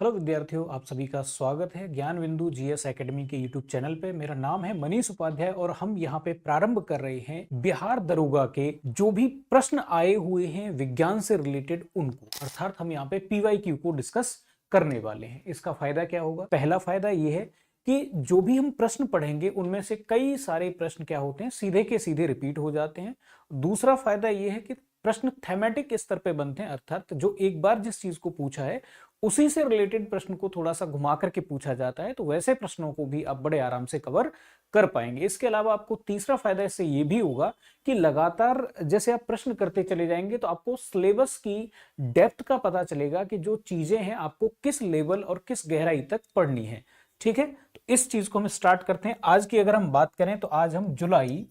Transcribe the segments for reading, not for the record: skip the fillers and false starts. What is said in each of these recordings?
Hello विद्यार्थियों, आप सभी का स्वागत है ज्ञान बिंदु जीएस एकेडमी के यूट्यूब चैनल पे। मेरा नाम है मनीष उपाध्याय और हम यहाँ पे प्रारंभ कर रहे हैं बिहार दरोगा के जो भी प्रश्न आए हुए हैं विज्ञान से रिलेटेड उनको, अर्थात हम यहाँ पे पीवाईक्यू को डिस्कस करने वाले हैं। इसका फायदा क्या होगा? पहला फायदा ये है कि जो भी हम प्रश्न पढ़ेंगे उनमें से कई सारे प्रश्न क्या होते हैं, सीधे के सीधे रिपीट हो जाते हैं। दूसरा फायदा ये है कि प्रश्न थेमेटिक स्तर पे बनते हैं, अर्थात जो एक बार जिस चीज को पूछा है उसी से रिलेटेड प्रश्न को थोड़ा सा घुमा करके पूछा जाता है, तो वैसे प्रश्नों को भी आप बड़े आराम से कवर कर पाएंगे। इसके अलावा आपको तीसरा फायदा इससे ये भी होगा कि लगातार जैसे आप प्रश्न करते चले जाएंगे तो आपको सिलेबस की डेप्थ का पता चलेगा कि जो चीजें हैं आपको किस लेवल और किस गहराई तक पढ़नी है। ठीक है, तो इस चीज को हम स्टार्ट करते हैं। आज की अगर हम बात करें तो आज हम जुलाई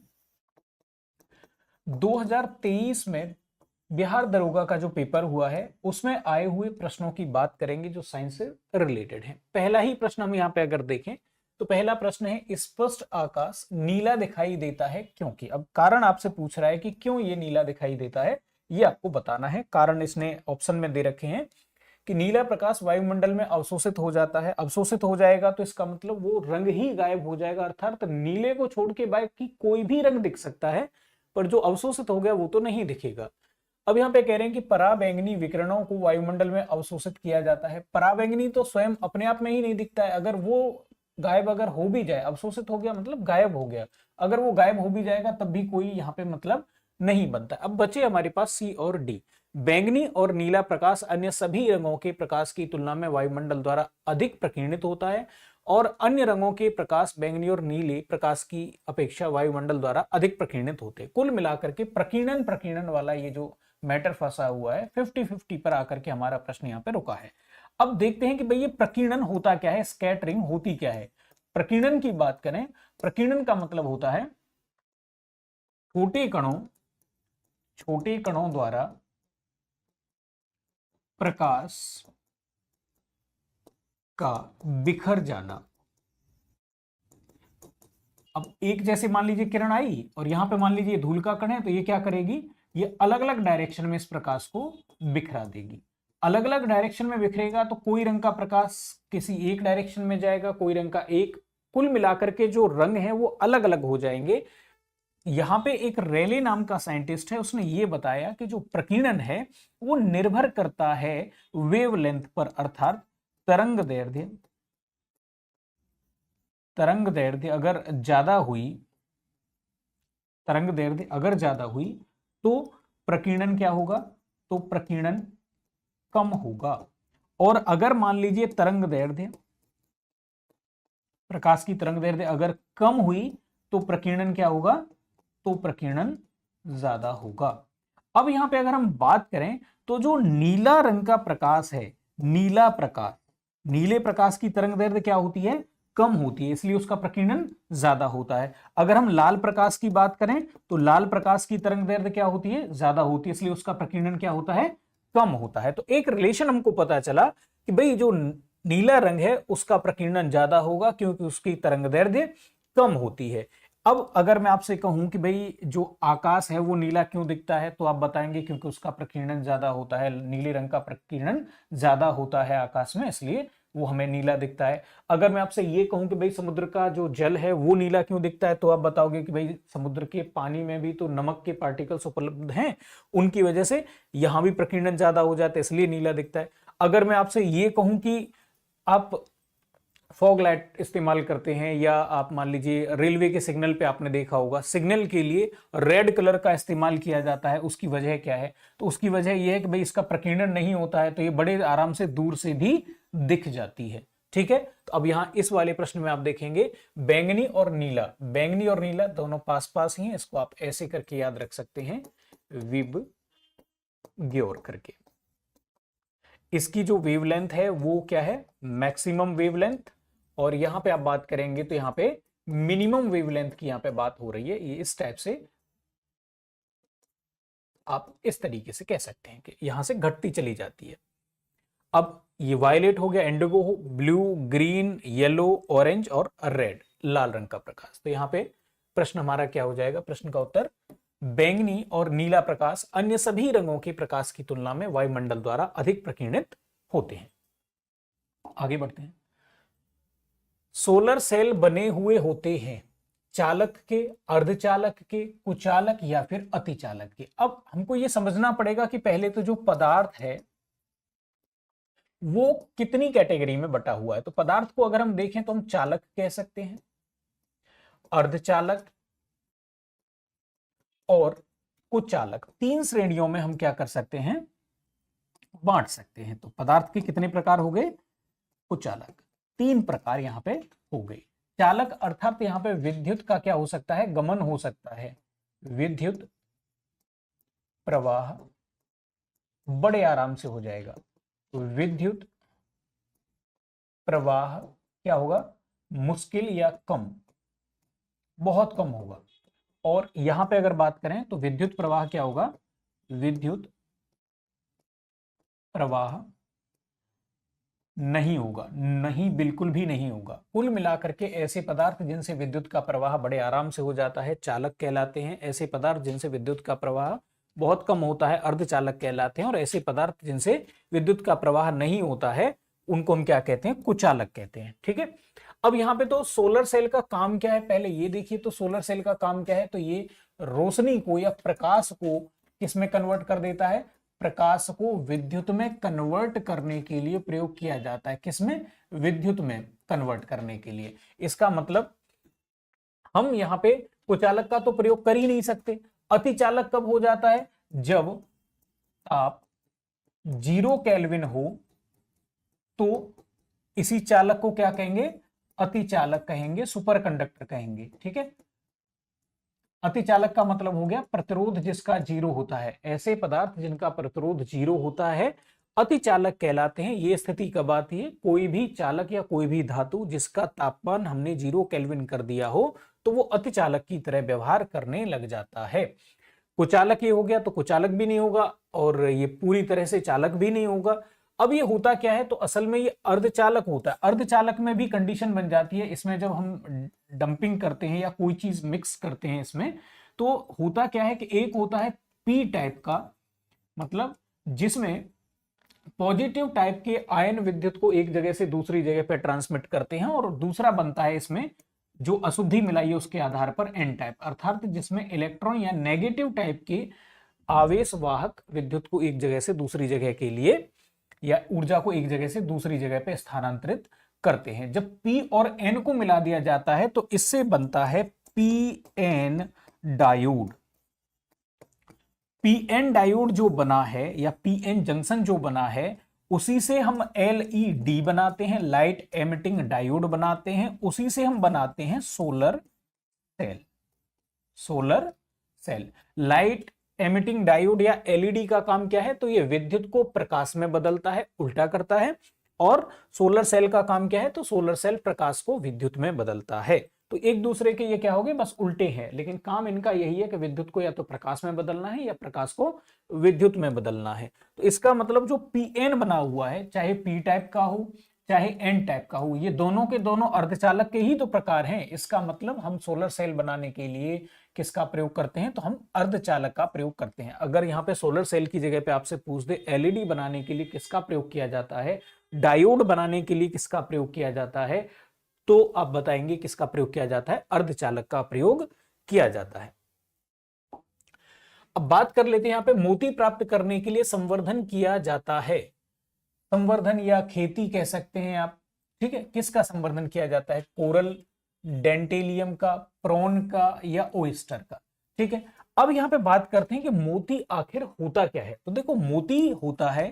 2023 में बिहार दरोगा का जो पेपर हुआ है उसमें आए हुए प्रश्नों की बात करेंगे जो साइंस से रिलेटेड है। पहला ही प्रश्न हम यहाँ पे अगर देखें तो पहला प्रश्न है, स्पष्ट आकाश नीला दिखाई देता है क्योंकि। अब कारण आपसे पूछ रहा है कि क्यों ये नीला दिखाई देता है, ये आपको बताना है। कारण इसने ऑप्शन में दे रखे हैं कि नीला प्रकाश वायुमंडल में अवशोषित हो जाता है। अवशोषित हो जाएगा तो इसका मतलब वो रंग ही गायब हो जाएगा, अर्थात नीले को छोड़ के बाकी कोई भी रंग दिख सकता है पर जो अवशोषित हो गया वो तो नहीं दिखेगा। अब यहाँ पे कह रहे हैं कि पराबैंगनी विकिरणों को वायुमंडल में अवशोषित किया जाता है। पराबैंगनी तो स्वयं अपने आप में ही नहीं दिखता है, अगर वो गायब अगर हो भी जाए, अवशोषित हो गया मतलब गायब हो गया, अगर वो गायब हो भी जाएगा तब भी कोई यहाँ पे मतलब नहीं बनता। अब बचे हमारे पास सी और डी। बैंगनी और नीला प्रकाश अन्य सभी रंगों के प्रकाश की तुलना में वायुमंडल द्वारा अधिक प्रकीर्णित होता है और अन्य रंगों के प्रकाश बैंगनी और नीले प्रकाश की अपेक्षा वायुमंडल द्वारा अधिक प्रकीर्णित होते हैं। कुल मिलाकर के प्रकीर्णन प्रकीर्णन वाला ये जो मैटर फंसा हुआ है 50-50 पर आकर के हमारा प्रश्न यहाँ पे रुका है। अब देखते हैं कि भाई ये प्रकीर्णन होता क्या है, स्कैटरिंग होती क्या है। प्रकीर्णन की बात करें, प्रकीर्णन का मतलब होता है छोटे कणों द्वारा प्रकाश का बिखर जाना। अब एक जैसे मान लीजिए किरण आई और यहां पे मान लीजिए धूल का कण है, तो ये क्या करेगी, ये अलग अलग डायरेक्शन में इस प्रकाश को बिखरा देगी। अलग अलग डायरेक्शन में बिखरेगा तो कोई रंग का प्रकाश किसी एक डायरेक्शन में जाएगा, कोई रंग का एक, कुल मिलाकर के जो रंग है वो अलग अलग हो जाएंगे। यहां पे एक रेले नाम का साइंटिस्ट है, उसने ये बताया कि जो प्रकीर्णन है वो निर्भर करता है वेवलेंथ पर, अर्थात तरंग दैर्ध्य अगर ज्यादा हुई, तरंग दैर्ध्य अगर ज्यादा हुई तो प्रकीर्णन क्या होगा, तो प्रकीर्णन कम होगा। और अगर मान लीजिए तरंग दैर्ध्य, प्रकाश की तरंग दैर्ध्य अगर कम हुई तो प्रकीर्णन क्या होगा, तो प्रकीर्णन ज्यादा होगा। अब यहां पे अगर हम बात करें तो जो नीला रंग का प्रकाश है, नीला प्रकाश, नीले प्रकाश की तरंग दैर्ध्य क्या होती है, कम होती है, इसलिए उसका प्रकीर्णन ज्यादा होता है। अगर हम लाल प्रकाश की बात करें तो लाल प्रकाश की तरंग दैर्ध्य क्या होती है, ज्यादा होती है, इसलिए उसका प्रकीर्णन क्या होता है, कम होता है। तो एक रिलेशन हमको पता चला कि भाई जो नीला रंग है उसका प्रकीर्णन ज्यादा होगा क्योंकि उसकी तरंग दैर्ध्य कम होती है। अब अगर मैं आपसे कहूं कि भाई जो आकाश है वो नीला क्यों दिखता है, तो आप बताएंगे क्योंकि उसका प्रकीर्णन ज्यादा होता है, नीले रंग का प्रकीर्णन ज्यादा होता है आकाश में, इसलिए वो हमें नीला दिखता है। अगर मैं आपसे ये कहूं कि भाई समुद्र का जो जल है वो नीला क्यों दिखता है, तो आप बताओगे कि भाई समुद्र के पानी में भी तो नमक के पार्टिकल्स उपलब्ध हैं, उनकी वजह से यहां भी प्रकीर्णन ज्यादा हो जाता है, इसलिए नीला दिखता है। अगर मैं आपसे ये कहूं कि आप फॉग लाइट इस्तेमाल करते हैं या आप मान लीजिए रेलवे के सिग्नल पे आपने देखा होगा, सिग्नल के लिए रेड कलर का इस्तेमाल किया जाता है, उसकी वजह क्या है, तो उसकी वजह यह है कि भाई इसका प्रकीर्णन नहीं होता है, तो ये बड़े आराम से दूर से भी दिख जाती है। ठीक है, तो अब यहां इस वाले प्रश्न में आप देखेंगे बैंगनी और नीला, बैंगनी और नीला दोनों पास पास ही हैं, इसको आप ऐसे करके याद रख सकते हैं, विब ग्योर करके। इसकी जो वेवलेंथ है वो क्या है, मैक्सिमम वेवलेंथ, और यहां पे आप बात करेंगे तो यहां पे मिनिमम वेवलेंथ की यहां पे बात हो रही है। ये इस टाइप से आप इस तरीके से कह सकते हैं कि यहां से घटती चली जाती है। अब ये वायलेट हो गया, Indigo, blue, green, yellow, orange और रेड, लाल रंग का प्रकाश। तो यहां पे प्रश्न हमारा क्या हो जाएगा, प्रश्न का उत्तर बैंगनी और नीला प्रकाश अन्य सभी रंगों के प्रकाश की तुलना में वायुमंडल द्वारा अधिक प्रकीर्णित होते हैं। आगे बढ़ते हैं। सोलर सेल बने हुए होते हैं चालक के, अर्धचालक के, कुचालक या फिर अतिचालक के। अब हमको यह समझना पड़ेगा कि पहले तो जो पदार्थ है वो कितनी कैटेगरी में बटा हुआ है। तो पदार्थ को अगर हम देखें तो हम चालक कह सकते हैं, अर्धचालक और कुचालक, तीन श्रेणियों में हम क्या कर सकते हैं, बांट सकते हैं। तो पदार्थ के कितने प्रकार हो गए, कुचालक, तीन प्रकार यहां पे हो गए। चालक अर्थात यहां पे विद्युत का क्या हो सकता है, गमन हो सकता है, विद्युत प्रवाह बड़े आराम से हो जाएगा। तो विद्युत प्रवाह क्या होगा, मुश्किल या कम, बहुत कम होगा। और यहां पे अगर बात करें तो विद्युत प्रवाह क्या होगा, विद्युत प्रवाह नहीं होगा, नहीं, बिल्कुल भी नहीं होगा। कुल मिलाकर के ऐसे पदार्थ जिनसे विद्युत का प्रवाह बड़े आराम से हो जाता है चालक कहलाते हैं, ऐसे पदार्थ जिनसे विद्युत का प्रवाह बहुत कम होता है अर्धचालक कहलाते हैं, और ऐसे पदार्थ जिनसे विद्युत का प्रवाह नहीं होता है उनको हम क्या कहते हैं, कुचालक कहते हैं। ठीक है, अब यहाँ पे तो सोलर सेल का काम क्या है, पहले ये देखिए। तो सोलर सेल का काम क्या है, तो ये रोशनी को या प्रकाश को किसमें कन्वर्ट कर देता है, प्रकाश को विद्युत में कन्वर्ट करने के लिए प्रयोग किया जाता है। किसमें, विद्युत में कन्वर्ट करने के लिए। इसका मतलब हम यहां पे कुचालक का तो प्रयोग कर ही नहीं सकते। अतिचालक कब हो जाता है, जब आप 0 केल्विन हो तो इसी चालक को क्या कहेंगे, अतिचालक कहेंगे, सुपर कंडक्टर कहेंगे। ठीक है, अतिचालक का मतलब हो गया प्रतिरोध जिसका 0 होता है। ऐसे पदार्थ जिनका प्रतिरोध 0 होता है अतिचालक कहलाते हैं। ये स्थिति कब आती है, कोई भी चालक या कोई भी धातु जिसका तापमान हमने 0 केल्विन कर दिया हो तो वो अतिचालक की तरह व्यवहार करने लग जाता है। कुचालक ये हो गया तो कुचालक भी नहीं होगा और ये पूरी तरह से चालक भी नहीं होगा। अब ये होता क्या है, तो असल में ये अर्धचालक होता है। अर्धचालक में भी कंडीशन बन जाती है, इसमें जब हम डंपिंग करते हैं या कोई चीज मिक्स करते हैं इसमें, तो होता क्या है कि एक होता है पी टाइप का, मतलब जिसमें पॉजिटिव टाइप के आयन विद्युत को एक जगह से दूसरी जगह पर ट्रांसमिट करते हैं, और दूसरा बनता है इसमें जो अशुद्धि मिलाई है उसके आधार पर एन टाइप, अर्थात जिसमें इलेक्ट्रॉन या नेगेटिव टाइप के आवेश वाहक विद्युत को एक जगह से दूसरी जगह के लिए या ऊर्जा को एक जगह से दूसरी जगह पे स्थानांतरित करते हैं। जब P और N को मिला दिया जाता है तो इससे बनता है PN डायोड। PN डायोड जो बना है या PN जंक्शन जो बना है उसी से हम LED बनाते हैं, लाइट एमिटिंग डायोड बनाते हैं, उसी से हम बनाते हैं solar cell. Solar cell light emitting diode या एलईडी का काम क्या है, तो ये विद्युत को प्रकाश में बदलता है, उल्टा करता है। और सोलर सेल का काम क्या है, तो सोलर सेल प्रकाश को विद्युत में बदलता है। तो एक दूसरे के ये क्या हो गए, बस उल्टे हैं, लेकिन काम इनका यही है कि विद्युत को या तो प्रकाश में बदलना है या प्रकाश को विद्युत में बदलना है। तो इसका मतलब जो पीएन बना हुआ है, चाहे पी टाइप का हो चाहे एन टाइप का हो, ये दोनों के दोनों अर्धचालक के ही तो प्रकार हैं। इसका मतलब हम सोलर सेल बनाने के लिए किसका प्रयोग करते हैं, तो हम अर्धचालक का प्रयोग करते हैं। अगर यहाँ पे सोलर सेल की जगह पे आपसे पूछ दे एलईडी बनाने के लिए किसका प्रयोग किया जाता है, डायोड बनाने के लिए किसका प्रयोग किया जाता है, तो आप बताएंगे किसका प्रयोग किया जाता है, अर्धचालक का प्रयोग किया जाता है। अब बात कर लेते हैं यहाँ पे मोती प्राप्त करने के लिए संवर्धन किया जाता है। संवर्धन या खेती कह सकते हैं आप, ठीक है। किसका संवर्धन किया जाता है, कोरल, डेंटेलियम का, प्रोन का या ओइस्टर का, ठीक है। अब यहां पे बात करते हैं कि मोती आखिर होता क्या है। तो देखो मोती होता है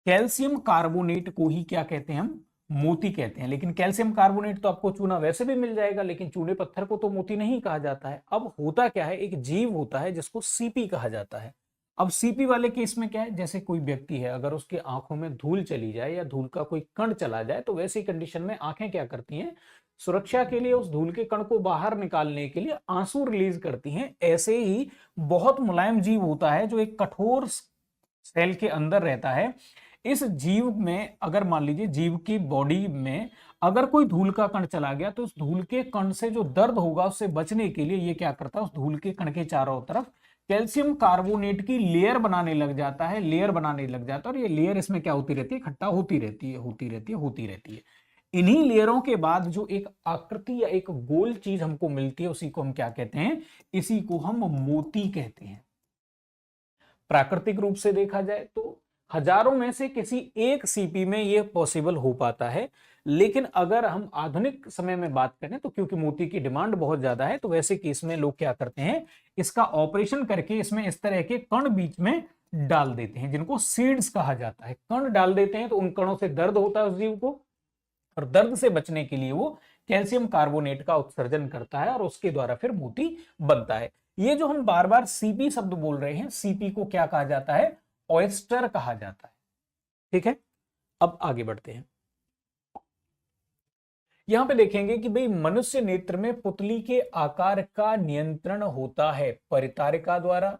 कैल्शियम कार्बोनेट को ही क्या कहते हैं, हम मोती कहते हैं। लेकिन कैल्शियम कार्बोनेट तो आपको चूना वैसे भी मिल जाएगा, लेकिन चूने पत्थर को तो मोती नहीं कहा जाता है। अब होता क्या है, एक जीव होता है जिसको सीपी कहा जाता है। अब सीपी वाले केस में क्या है, जैसे कोई व्यक्ति है, अगर उसके आंखों में धूल चली जाए या धूल का कोई कण चला जाए, तो वैसी कंडीशन में आंखें क्या करती हैं, सुरक्षा के लिए उस धूल के कण को बाहर निकालने के लिए आंसू रिलीज करती हैं। ऐसे ही बहुत मुलायम जीव होता है जो एक कठोर सेल के अंदर रहता है। इस जीव में अगर मान लीजिए जीव की बॉडी में अगर कोई धूल का कण चला गया, तो उस धूल के कण से जो दर्द होगा उससे बचने के लिए ये क्या करता है, उस धूल के कण के चारों तरफ कैल्शियम कार्बोनेट की लेयर बनाने लग जाता है, लेयर बनाने लग जाता है, और ये लेयर इसमें क्या होती रहती है, इकट्ठा होती रहती है, होती रहती है, होती रहती है। इन्हीं लेयरों के बाद जो एक आकृति या एक गोल चीज हमको मिलती है, उसी को हम क्या कहते हैं, इसी को हम मोती कहते हैं। प्राकृतिक रूप से देखा जाए तो हजारों में से किसी एक सीपी में यह पॉसिबल हो पाता है, लेकिन अगर हम आधुनिक समय में बात करें तो क्योंकि मोती की डिमांड बहुत ज्यादा है, तो वैसे केस में लोग क्या करते हैं, इसका ऑपरेशन करके इसमें इस तरह के कण बीच में डाल देते हैं, जिनको सीड्स कहा जाता है। कण डाल देते हैं तो उन कणों से दर्द होता है उस जीव को, और दर्द से बचने के लिए वो कैल्शियम कार्बोनेट का उत्सर्जन करता है और उसके द्वारा फिर मोती बनता है। ये जो हम बार बार सीपी शब्द बोल रहे हैं, सीपी को क्या कहा जाता है, ऑयस्टर कहा जाता है। ठीक है, अब आगे बढ़ते हैं। यहां पे देखेंगे कि भाई मनुष्य नेत्र में पुतली के आकार का नियंत्रण होता है परितारिका द्वारा,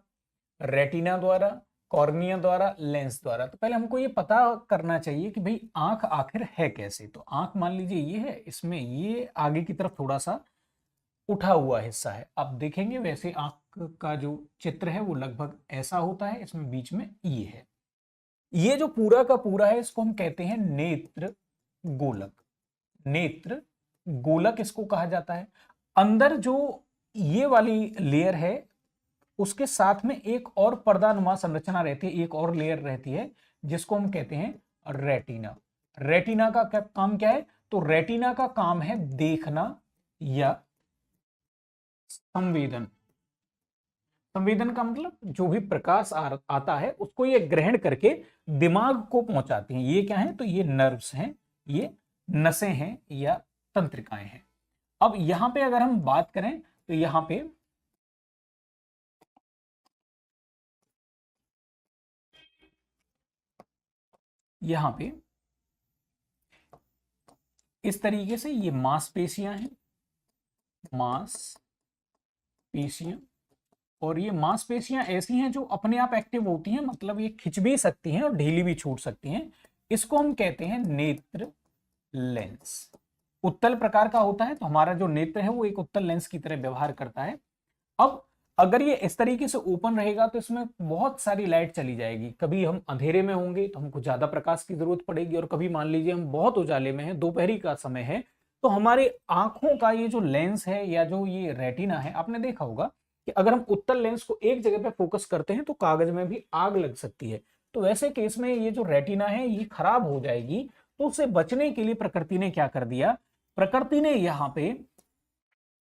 रेटिना द्वारा, कॉर्निया द्वारा, लेंस द्वारा। तो पहले हमको ये पता करना चाहिए कि भाई आंख आखिर है कैसे। तो आंख मान लीजिए ये है, इसमें ये आगे की तरफ थोड़ा सा उठा हुआ हिस्सा है। आप देखेंगे वैसे आंख का जो चित्र है वो लगभग ऐसा होता है, इसमें बीच में ये है। ये जो पूरा का पूरा है इसको हम कहते हैं नेत्र गोलक। नेत्र गोलक इसको कहा जाता है। अंदर जो ये वाली लेयर है उसके साथ में एक और पर्दानुमा संरचना रहती है, एक और लेयर रहती है जिसको हम कहते हैं रेटिना। रेटिना का क्या काम क्या है, तो रेटिना का काम है देखना या संवेदन। संवेदन का मतलब जो भी प्रकाश आता है उसको ये ग्रहण करके दिमाग को पहुंचाती हैं। ये क्या है, तो ये नर्व्स हैं, ये नसें हैं या तंत्रिकाएं हैं। अब यहां पे अगर हम बात करें तो यहां पे इस तरीके से ये मांसपेशियां हैं, मांसपेशियां, और ये मांसपेशियां ऐसी हैं जो अपने आप एक्टिव होती हैं, मतलब ये खिंच भी सकती हैं और ढीली भी छूट सकती हैं। इसको हम कहते हैं नेत्र लेंस। उत्तल प्रकार का होता है, तो हमारा जो नेत्र है वो एक उत्तल लेंस की तरह व्यवहार करता है। अब अगर ये इस तरीके से ओपन रहेगा तो इसमें बहुत सारी लाइट चली जाएगी। कभी हम अंधेरे में होंगे तो हमको ज्यादा प्रकाश की जरूरत पड़ेगी, और कभी मान लीजिए हम बहुत उजाले में हैं, दोपहरी का समय है, तो हमारी आंखों का ये जो लेंस है या जो ये रेटिना है, आपने देखा होगा कि अगर हम उत्तल लेंस को एक जगह पे फोकस करते हैं तो कागज में भी आग लग सकती है। तो वैसे केस में ये जो रेटिना है ये खराब हो जाएगी। तो उससे बचने के लिए प्रकृति ने क्या कर दिया, प्रकृति ने यहाँ पे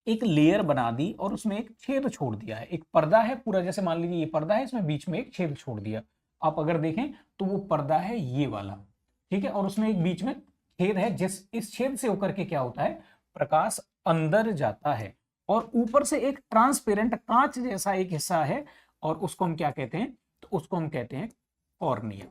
एक लेयर बना दी और उसमें एक छेद छोड़ दिया है। एक पर्दा है पूरा, जैसे मान लीजिए ये पर्दा है, इसमें बीच में एक छेद छोड़ दिया। आप अगर देखें तो वो पर्दा है ये वाला, ठीक है, और उसमें एक बीच में छेद है, जिस इस छेद से होकर के क्या होता है, प्रकाश अंदर जाता है, और ऊपर से एक ट्रांसपेरेंट कांच जैसा एक हिस्सा है, और उसको हम क्या कहते हैं, तो उसको हम कहते हैं कॉर्निया।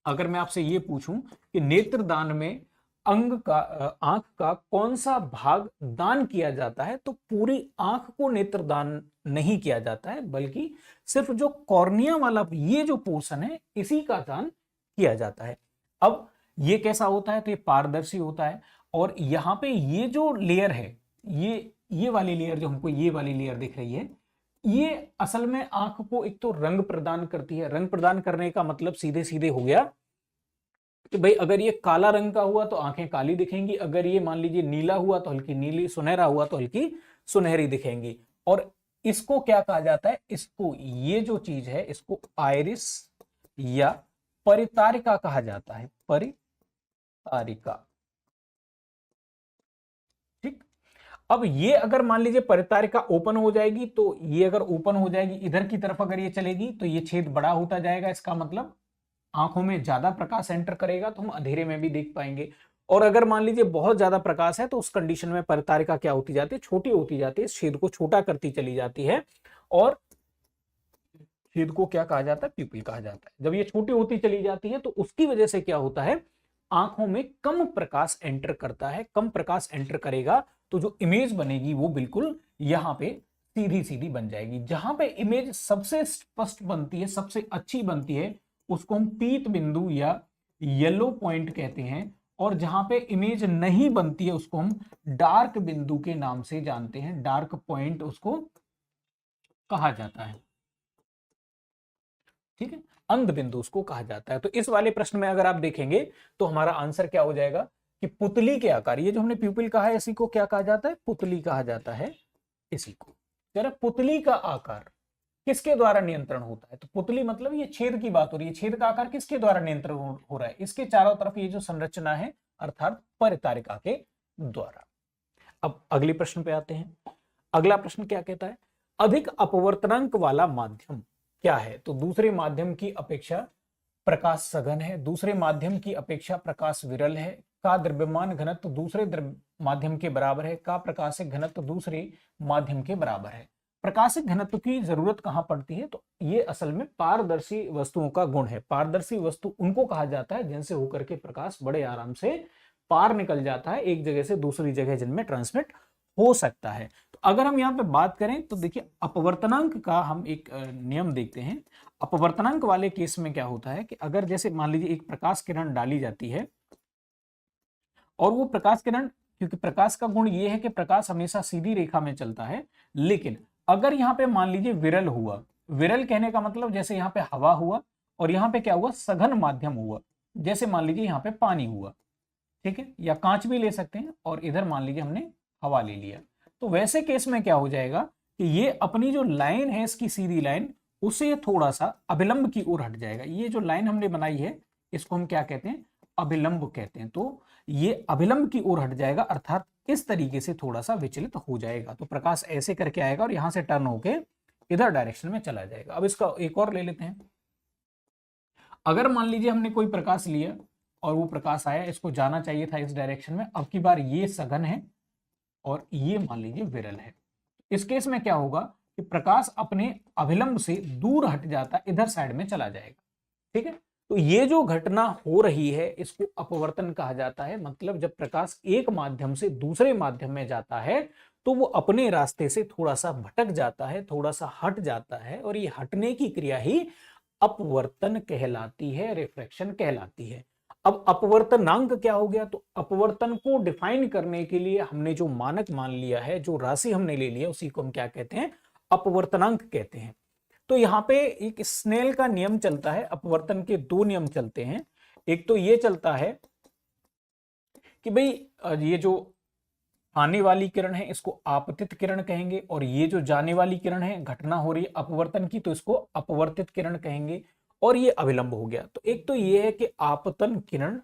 अगर मैं आपसे ये पूछूं कि नेत्रदान में अंग का आंख का कौन सा भाग दान किया जाता है, तो पूरी आंख को नेत्रदान नहीं किया जाता है, बल्कि सिर्फ जो कॉर्निया वाला ये जो पोर्शन है इसी का दान किया जाता है। अब ये कैसा होता है, तो ये पारदर्शी होता है, और यहां पे ये जो लेयर है, ये वाली लेयर जो हमको ये वाली लेयर दिख रही है, ये असल में आंख को एक तो रंग प्रदान करती है। रंग प्रदान करने का मतलब सीधे सीधे हो गया कि भाई अगर ये काला रंग का हुआ तो आंखें काली दिखेंगी, अगर ये मान लीजिए नीला हुआ तो हल्की नीली, सुनहरा हुआ तो हल्की सुनहरी दिखेंगी। और इसको क्या कहा जाता है, इसको ये जो चीज है इसको आइरिस या परितारिका कहा जाता है, परितारिका। ठीक, अब ये अगर मान लीजिए परितारिका ओपन हो जाएगी, तो ये अगर ओपन हो जाएगी इधर की तरफ अगर ये चलेगी तो ये छेद बड़ा होता जाएगा, इसका मतलब आंखों में ज्यादा प्रकाश एंटर करेगा तो हम अंधेरे में भी देख पाएंगे। और अगर मान लीजिए बहुत ज्यादा प्रकाश है तो उस कंडीशन में परितारिका क्या होती जाती है, छोटी होती जाती है, इस छेद को छोटा करती चली जाती है, और छेद को क्या कहा जाता है, प्यूपिल कहा जाता है। जब ये छोटी होती चली जाती है तो उसकी वजह से क्या होता है, आंखों में कम प्रकाश एंटर करता है। कम प्रकाश एंटर करेगा तो जो इमेज बनेगी वो बिल्कुल यहां पे सीधी सीधी बन जाएगी। जहां पे इमेज सबसे स्पष्ट बनती है, सबसे अच्छी बनती है, उसको हम पीत बिंदु या येलो पॉइंट कहते हैं, और जहां पे इमेज नहीं बनती है उसको हम डार्क बिंदु के नाम से जानते हैं, डार्क पॉइंट उसको कहा जाता है। ठीक है, अंध बिंदु उसको कहा जाता है। तो इस वाले प्रश्न में अगर आप देखेंगे तो हमारा आंसर क्या हो जाएगा कि पुतली के आकार, ये जो हमने प्यूपिल कहा है इसी को क्या कहा जाता है, पुतली कहा जाता है इसी को। जरा पुतली का आकार किसके द्वारा नियंत्रण होता है, तो पुतली मतलब ये छेद की बात हो रही है, छेद का आकार किसके द्वारा नियंत्रण हो रहा है, इसके चारों तरफ ये जो संरचना है अर्थात परितारिका के द्वारा। अब अगले प्रश्न पे आते हैं। अगला प्रश्न क्या कहता है, अधिक अपवर्तनांक वाला माध्यम क्या है, तो दूसरे माध्यम की अपेक्षा प्रकाश सघन है, दूसरे माध्यम की अपेक्षा प्रकाश विरल है, का द्रव्यमान घनत्व दूसरे माध्यम के बराबर है, का प्रकाशिक घनत्व दूसरे माध्यम के बराबर है। प्रकाशिक घनत्व की जरूरत कहां पड़ती है, तो ये असल में पारदर्शी वस्तुओं का गुण है। पारदर्शी वस्तु उनको कहा जाता है जिनसे होकर के प्रकाश बड़े आराम से पार निकल जाता है, एक जगह से दूसरी जगह जिनमें ट्रांसमिट हो सकता है। तो अगर हम यहाँ पे बात करें तो देखिए अपवर्तनांक का हम एक नियम देखते हैं। अपवर्तनांक वाले केस में क्या होता है कि अगर जैसे मान लीजिए एक प्रकाश किरण डाली जाती है और वो प्रकाश किरण, क्योंकि प्रकाश का गुण ये है कि प्रकाश हमेशा सीधी रेखा में चलता है, लेकिन अगर यहाँ पे मान लीजिए विरल हुआ, विरल कहने का मतलब जैसे यहाँ पे हवा हुआ और यहाँ पे क्या हुआ, सघन माध्यम हुआ, जैसे मान लीजिए यहाँ पे पानी हुआ, ठीक है, या कांच भी ले सकते हैं, और इधर मान लीजिए हमने हवा ले लिया, तो वैसे केस में क्या हो जाएगा कि ये अपनी जो लाइन है इसकी सीधी लाइन, उसे थोड़ा सा अभिलंब की ओर हट जाएगा। ये जो लाइन हमने बनाई है इसको हम क्या कहते हैं, अभिलंब कहते हैं। तो ये अभिलंब की ओर हट जाएगा अर्थात इस तरीके से थोड़ा सा विचलित हो जाएगा। तो प्रकाश ऐसे करके आएगा और यहां से टर्न होके इधर डायरेक्शन में चला जाएगा। अब इसका एक और ले लेते हैं। अगर मान लीजिए हमने कोई प्रकाश लिया और वो प्रकाश आया, इसको जाना चाहिए था इस डायरेक्शन में, अब की बार ये सघन है और ये मान लीजिए विरल है। इस केस में क्या होगा कि प्रकाश अपने अभिलंब से दूर हट जाता है, इधर साइड में चला जाएगा। ठीक है, तो ये जो घटना हो रही है इसको अपवर्तन कहा जाता है। मतलब जब प्रकाश एक माध्यम से दूसरे माध्यम में जाता है तो वो अपने रास्ते से थोड़ा सा भटक जाता है, थोड़ा सा हट जाता है, और ये हटने की क्रिया ही अपवर्तन कहलाती है, रिफ्रैक्शन कहलाती है। अब अपवर्तनांक क्या हो गया, तो अपवर्तन को डिफाइन करने के लिए हमने जो मानक मान लिया है, जो राशि हमने ले लिया, उसी को हम क्या कहते हैं, अपवर्तनांक कहते हैं। तो यहां पे एक स्नेल का नियम चलता है, अपवर्तन के दो नियम चलते हैं। एक तो ये चलता है कि भाई ये जो आने वाली किरण है इसको आपतित किरण कहेंगे, और ये जो जाने वाली किरण है, घटना हो रही है अपवर्तन की, तो इसको अपवर्तित किरण कहेंगे, और ये अभिलंब हो गया। तो एक तो ये है कि आपतन किरण,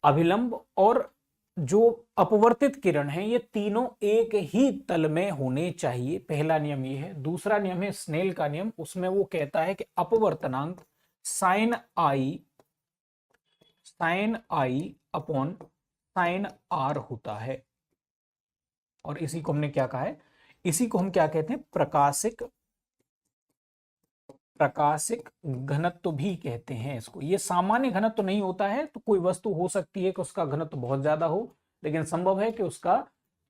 अभिलंब और जो अपवर्तित किरण है, ये तीनों एक ही तल में होने चाहिए। पहला नियम ये है। दूसरा नियम है स्नेल का नियम, उसमें वो कहता है कि अपवर्तनांक sine i upon sine r होता है, और इसी को हमने क्या कहा है, इसी को हम क्या कहते हैं, प्रकाशिक घनत्व भी कहते हैं इसको। ये सामान्य घनत्व नहीं होता है, तो कोई वस्तु हो सकती है कि उसका घनत्व बहुत ज्यादा हो, लेकिन संभव है कि उसका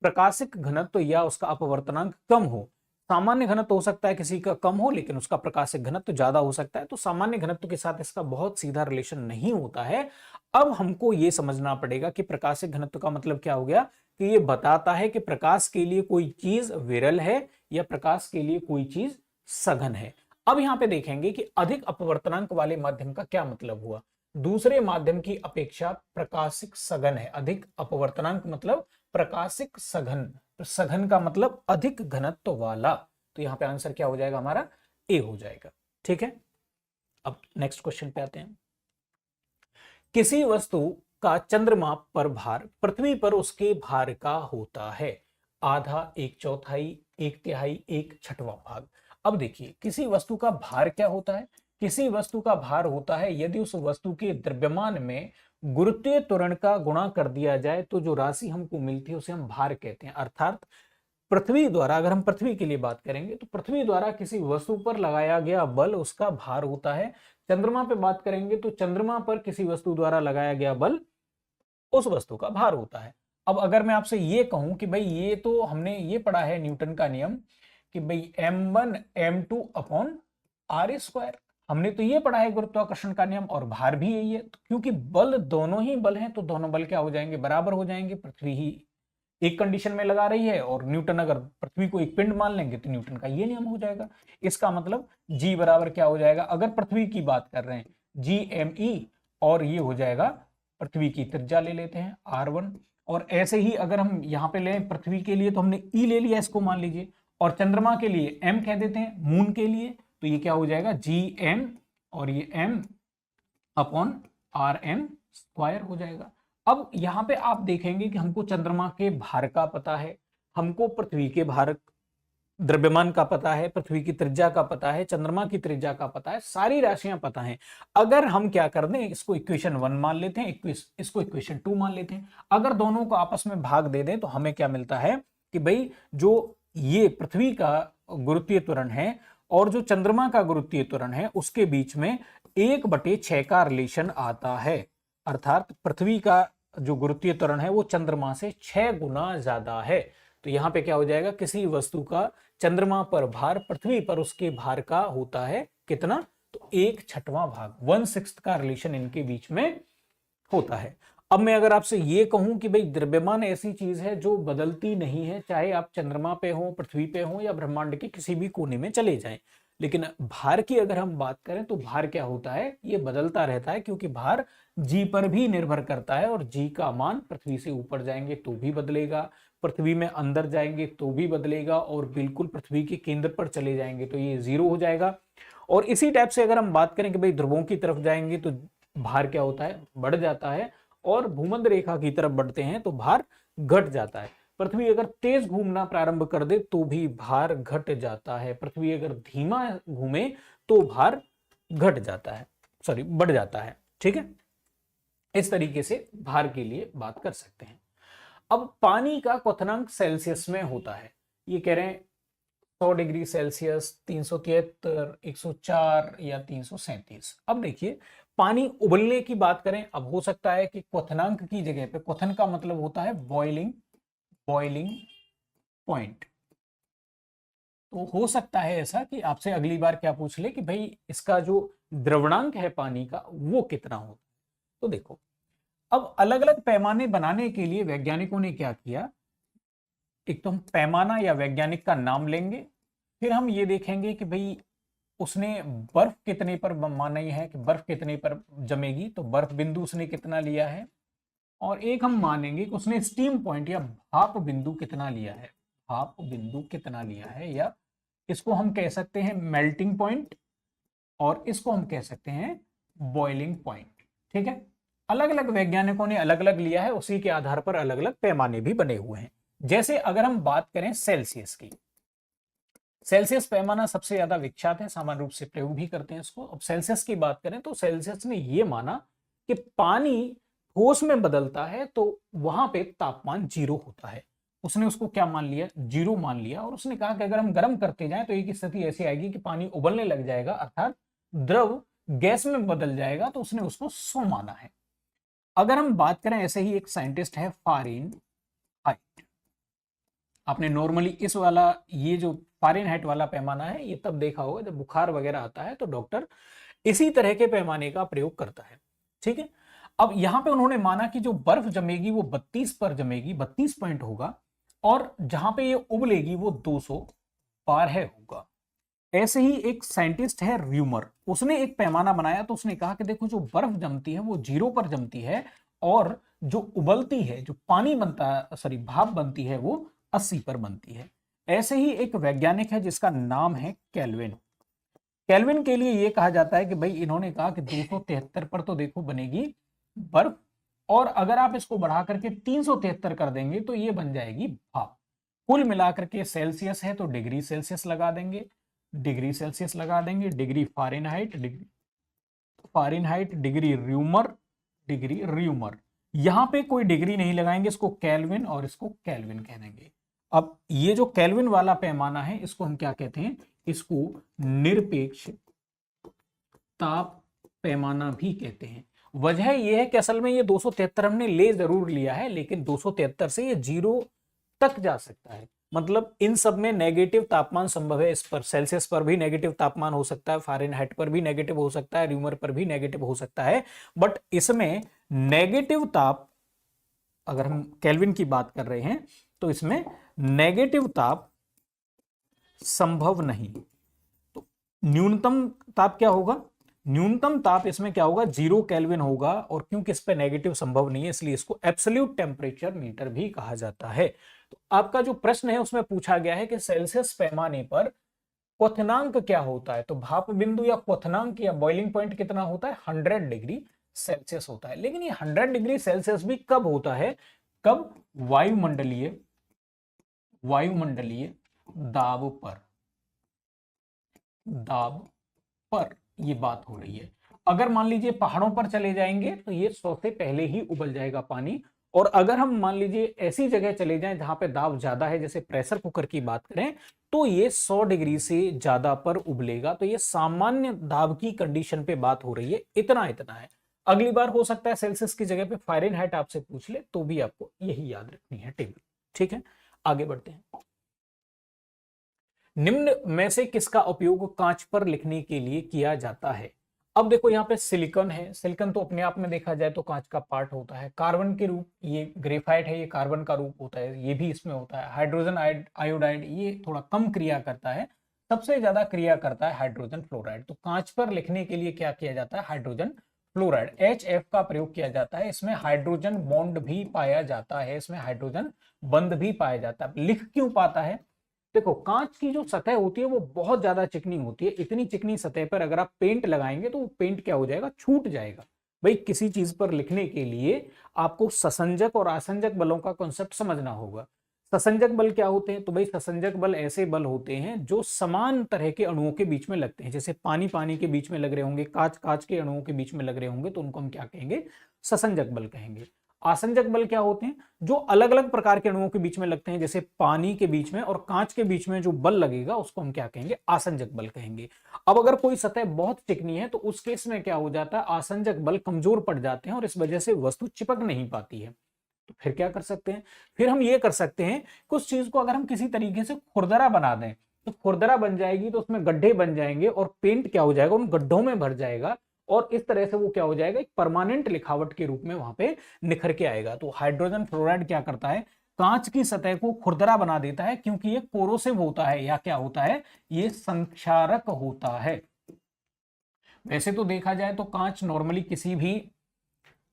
प्रकाशिक घनत्व या उसका अपवर्तनांक कम हो। सामान्य घनत्व हो सकता है किसी का कम हो, लेकिन उसका प्रकाशिक घनत्व ज्यादा हो सकता है। तो सामान्य घनत्व के साथ इसका बहुत सीधा रिलेशन नहीं होता है। अब हमको ये समझना पड़ेगा कि प्रकाशिक घनत्व का मतलब क्या हो गया, कि ये बताता है कि प्रकाश के लिए कोई चीज विरल है या प्रकाश के लिए कोई चीज सघन है। अब यहां पे देखेंगे कि अधिक अपवर्तनांक वाले माध्यम का क्या मतलब हुआ। दूसरे माध्यम की अपेक्षा प्रकाशिक सघन है। अधिक अपवर्तनांक मतलब प्रकाशिक सघन, सघन का मतलब अधिक घनत्व वाला। तो यहां पे आंसर क्या हो जाएगा हमारा, ए हो जाएगा। ठीक है, अब नेक्स्ट क्वेश्चन पे आते हैं। किसी वस्तु का चंद्रमा पर भार पृथ्वी पर उसके भार का होता है आधा, एक चौथाई, एक तिहाई, एक छठवां भाग। अब देखिए किसी वस्तु का भार क्या होता है, किसी वस्तु का भार होता है यदि उस वस्तु के द्रव्यमान में गुरुत्वीय त्वरण का गुणा कर दिया जाए तो जो राशि हमको मिलती है उसे हम भार कहते हैं। अर्थात पृथ्वी द्वारा, अगर हम पृथ्वी के लिए बात करेंगे तो पृथ्वी द्वारा किसी वस्तु पर लगाया गया बल उसका भार होता है। चंद्रमा पे बात करेंगे तो चंद्रमा पर किसी वस्तु द्वारा लगाया गया बल उस वस्तु का भार होता है। अब अगर मैं आपसे ये कहूं कि भाई ये तो हमने ये पढ़ा है न्यूटन का नियम कि भाई m1 m2 upon are square, हमने तो ये पढ़ा है गुरुत्वाकर्षण का नियम, और भार भी यही है। तो क्योंकि बल दोनों ही बल हैं तो दोनों बल क्या हो जाएंगे, बराबर हो जाएंगे। पृथ्वी ही एक कंडीशन में लगा रही है, और न्यूटन अगर पृथ्वी को एक पिंड मान लेंगे तो न्यूटन का ये नियम हो जाएगा। इसका मतलब जी बराबर क्या हो जाएगा, अगर पृथ्वी की बात कर रहे हैं जी एम ई, और ये हो जाएगा पृथ्वी की त्रिज्या ले लेते हैं r1, और ऐसे ही अगर हम यहाँ पे लें पृथ्वी के लिए तो हमने ई ले लिया, इसको मान लीजिए, और चंद्रमा के लिए m कह देते हैं, मून के लिए तो ये क्या हो जाएगा जी एम, और ये m upon R M square हो जाएगा। अब यहां पे आप देखेंगे कि हमको चंद्रमा के भार का पता है, हमको पृथ्वी के भार द्रव्यमान का पता है, पृथ्वी की त्रिज्या का पता है, चंद्रमा की त्रिज्या का पता है, सारी राशियां पता हैं। अगर हम क्या कर दें, इसको इक्वेशन 1 मान लेते हैं, इसको इक्वेशन 2 मान लेते हैं, अगर दोनों को आपस में भाग दे दें तो हमें क्या मिलता है कि भाई जो ये पृथ्वी का गुरुत्वीय त्वरण है और जो चंद्रमा का गुरुत्वीय त्वरण है उसके बीच में 1/6 का रिलेशन आता है, अर्थात पृथ्वी का जो गुरुत्वीय त्वरण है वो चंद्रमा से 6 गुना ज्यादा है। तो यहां पे क्या हो जाएगा, किसी वस्तु का चंद्रमा पर भार पृथ्वी पर उसके भार का होता है कितना, तो 1/6 भाग, 1/6 का रिलेशन इनके बीच में होता है। अब मैं अगर आपसे ये कहूं कि भाई द्रव्यमान ऐसी चीज है जो बदलती नहीं है, चाहे आप चंद्रमा पे हो, पृथ्वी पे हो, या ब्रह्मांड के किसी भी कोने में चले जाएं, लेकिन भार की अगर हम बात करें तो भार क्या होता है, ये बदलता रहता है, क्योंकि भार जी पर भी निर्भर करता है, और जी का मान पृथ्वी से ऊपर जाएंगे तो भी बदलेगा, पृथ्वी में अंदर जाएंगे तो भी बदलेगा, और बिल्कुल पृथ्वी के केंद्र पर चले जाएंगे तो ये 0 हो जाएगा। और इसी टाइप से अगर हम बात करें कि भाई ध्रुवों की तरफ जाएंगे तो भार क्या होता है, बढ़ जाता है, और भूमध्य रेखा की तरफ बढ़ते हैं तो भार घट जाता है। पृथ्वी अगर तेज घूमना प्रारंभ कर दे तो भी भार घट जाता है, पृथ्वी अगर धीमा घूमे तो भार घट जाता है, सॉरी बढ़ जाता है। ठीक है, इस तरीके से भार के लिए बात कर सकते हैं। अब पानी का क्वथनांक सेल्सियस में होता है, ये कह रहे हैं 100 डिग्री सेल्सियस, 373, 104 या 337। अब देखिए पानी उबलने की बात करें, अब हो सकता है कि क्वथनांक की जगह पे, क्वथन का मतलब होता है बॉइलिंग पॉइंट, तो हो सकता है ऐसा कि आपसे अगली बार क्या पूछ ले कि भाई इसका जो द्रवणांक है पानी का वो कितना हो। तो देखो अब अलग अलग पैमाने बनाने के लिए वैज्ञानिकों ने क्या किया, एक तो हम पैमाना या वैज्ञानिक का नाम लेंगे, फिर हम ये देखेंगे कि भाई उसने बर्फ कितने पर माना है कि बर्फ कितने पर जमेगी, तो बर्फ बिंदु उसने कितना लिया है, और एक हम मानेंगे कि उसने स्टीम पॉइंट या भाप बिंदु कितना लिया है, भाप बिंदु कितना लिया है, या इसको हम कह सकते हैं मेल्टिंग पॉइंट, और इसको हम कह सकते हैं बॉइलिंग पॉइंट। ठीक है, अलग अलग वैज्ञानिकों ने अलग अलग लिया है, उसी के आधार पर अलग अलग पैमाने भी बने हुए हैं। जैसे अगर हम बात करें सेल्सियस की, सेल्सियस पैमाना सबसे ज्यादा विख्यात है, सामान्य रूप से प्रयोग भी करते हैं इसको। अब सेल्सियस की बात करें तो सेल्सियस ने यह माना कि पानी ठोस में बदलता है तो वहां पे तापमान 0 होता है, उसने उसको क्या मान लिया, 0 मान लिया, और उसने कहा कि अगर हम गर्म करते जाएं तो एक स्थिति ऐसी आएगी कि पानी उबलने लग जाएगा, अर्थात द्रव गैस में बदल जाएगा, तो उसने उसको 100 माना है। अगर हम बात करें, ऐसे ही एक साइंटिस्ट है फारेनहाइट, आपने नॉर्मली इस वाला, ये जो फारेनहाइट वाला पैमाना है ये तब देखा होगा जब बुखार वगैरह आता है तो डॉक्टर इसी तरह के पैमाने का प्रयोग करता है। ठीक है, अब यहां पे उन्होंने माना कि जो बर्फ जमेगी वो 32 पर जमेगी, 32 पॉइंट होगा, और जहां पे ये उबलेगी वो 212 होगा। ऐसे ही एक साइंटिस्ट है र्यूमर, उसने एक पैमाना बनाया, तो उसने कहा कि देखो जो बर्फ जमती है वो 0 पर जमती है, और जो उबलती है, जो पानी बनता है, सॉरी भाप बनती है, वो 80 पर बनती है। ऐसे ही एक वैज्ञानिक है जिसका नाम है केल्विन, केल्विन के लिए यह कहा जाता है कि भाई इन्होंने कहा कि 273 पर तो देखो बनेगी बर्फ, और अगर आप इसको बढ़ा करके 373 कर देंगे तो ये बन जाएगी भाप। कुल मिलाकर के सेल्सियस है तो डिग्री सेल्सियस लगा देंगे, डिग्री सेल्सियस लगा देंगे, डिग्री फारेनहाइट, डिग्री र्यूमर, यहां पे कोई डिग्री नहीं लगाएंगे, इसको केल्विन और इसको केल्विन कह देंगे। अब ये जो केल्विन वाला पैमाना है इसको हम क्या कहते हैं, इसको निरपेक्ष ताप पैमाना भी कहते हैं। वजह यह है कि असल में ये 273 हमने ले जरूर लिया है, लेकिन 273 से ये 0 तक जा सकता है, मतलब इन सब में नेगेटिव तापमान संभव है। इस पर सेल्सियस पर भी नेगेटिव तापमान हो सकता है, फारेनहाइट पर भी नेगेटिव हो सकता है, र्यूमर पर भी नेगेटिव हो सकता है, बट इसमें नेगेटिव ताप, अगर हम केल्विन की बात कर रहे हैं तो इसमें नेगेटिव ताप संभव नहीं। तो न्यूनतम ताप क्या होगा, न्यूनतम ताप इसमें क्या होगा, 0 केल्विन होगा। और क्योंकि इस पे नेगेटिव संभव नहीं है इसलिए इसको एब्सोल्यूट टेम्परेचर मीटर भी कहा जाता है। तो आपका जो प्रश्न है उसमें पूछा गया है कि सेल्सियस पैमाने पर क्वथनांक क्या होता है, तो भाप बिंदु या क्वथनांक या बॉइलिंग पॉइंट कितना होता है, 100 डिग्री सेल्सियस होता है। लेकिन ये 100 डिग्री सेल्सियस भी कब होता है, कब, वायुमंडलीय दाब पर ये बात हो रही है। अगर मान लीजिए पहाड़ों पर चले जाएंगे तो ये 100 से पहले ही उबल जाएगा पानी। और अगर हम मान लीजिए ऐसी जगह चले जाएं जहां पे दाब ज्यादा है, जैसे प्रेशर कुकर की बात करें, तो ये 100 डिग्री से ज्यादा पर उबलेगा। तो ये सामान्य दाब की कंडीशन पे बात हो रही है, इतना है। अगली बार हो सकता है सेल्सियस की जगह पे फ़ारेनहाइट आपसे पूछ ले, तो भी आपको यही याद रखनी है टेबल। ठीक है, आगे बढ़ते हैं। निम्न में से किसका उपयोग कांच पर लिखने के लिए किया जाता है। अब देखो यहाँ पे सिलिकॉन है, सिलिकॉन तो अपने आप में देखा जाए तो कांच का पार्ट होता है। कार्बन के रूप, ये ग्रेफाइट है, ये कार्बन का रूप होता है, ये भी इसमें होता है। हाइड्रोजन आयोडाइड ये थोड़ा कम क्रिया करता है, सबसे ज्यादा क्रिया करता है हाइड्रोजन फ्लोराइड। तो कांच पर लिखने के लिए क्या किया जाता है, हाइड्रोजन फ्लोराइड HF का प्रयोग किया जाता है। इसमें हाइड्रोजन बॉन्ड भी पाया जाता है, इसमें हाइड्रोजन बंध भी पाया जाता है। लिख क्यों पाता है, देखो कांच की जो सतह होती है वो बहुत ज्यादा चिकनी होती है। इतनी चिकनी सतह पर अगर आप पेंट लगाएंगे तो वो पेंट क्या हो जाएगा, छूट जाएगा। भाई किसी चीज पर लिखने के लिए आपको ससंजक और आसंजक बलों का कॉन्सेप्ट समझना होगा। ससंजक बल क्या होते हैं, तो भाई ससंजक बल ऐसे बल होते हैं जो समान तरह के अणुओं के बीच में लगते हैं। जैसे पानी पानी के बीच में लग रहे होंगे, कांच कांच के अणुओं के बीच में लग रहे होंगे, तो उनको हम क्या कहेंगे, ससंजक बल कहेंगे। आसंजक बल क्या होते हैं, जो अलग अलग प्रकार के अणुओं के बीच में लगते हैं। जैसे पानी के बीच में और कांच के बीच में जो बल लगेगा उसको हम क्या कहेंगे, आसंजक बल कहेंगे। अब अगर कोई सतह बहुत चिकनी है तो उस केस में क्या हो जाता है, आसंजक बल कमजोर पड़ जाते हैं और इस वजह से वस्तु चिपक नहीं पाती है। तो फिर क्या कर सकते हैं, फिर हम ये कर सकते हैं, कुछ चीज को अगर हम किसी तरीके से खुरदरा बना दें तो खुरदरा बन जाएगी, तो उसमें गड्ढे बन जाएंगे और पेंट क्या हो जाएगा, उन गड्ढों में भर जाएगा और इस तरह से वो क्या हो जाएगा, एक परमानेंट लिखावट के रूप में वहां पे निखर के आएगा। तो हाइड्रोजन फ्लोराइड क्या करता है, कांच की सतह को खुरदरा बना देता है, क्योंकि ये कोरोसिव होता है या क्या होता है, ये संक्षारक होता है। वैसे तो देखा जाए तो कांच नॉर्मली किसी भी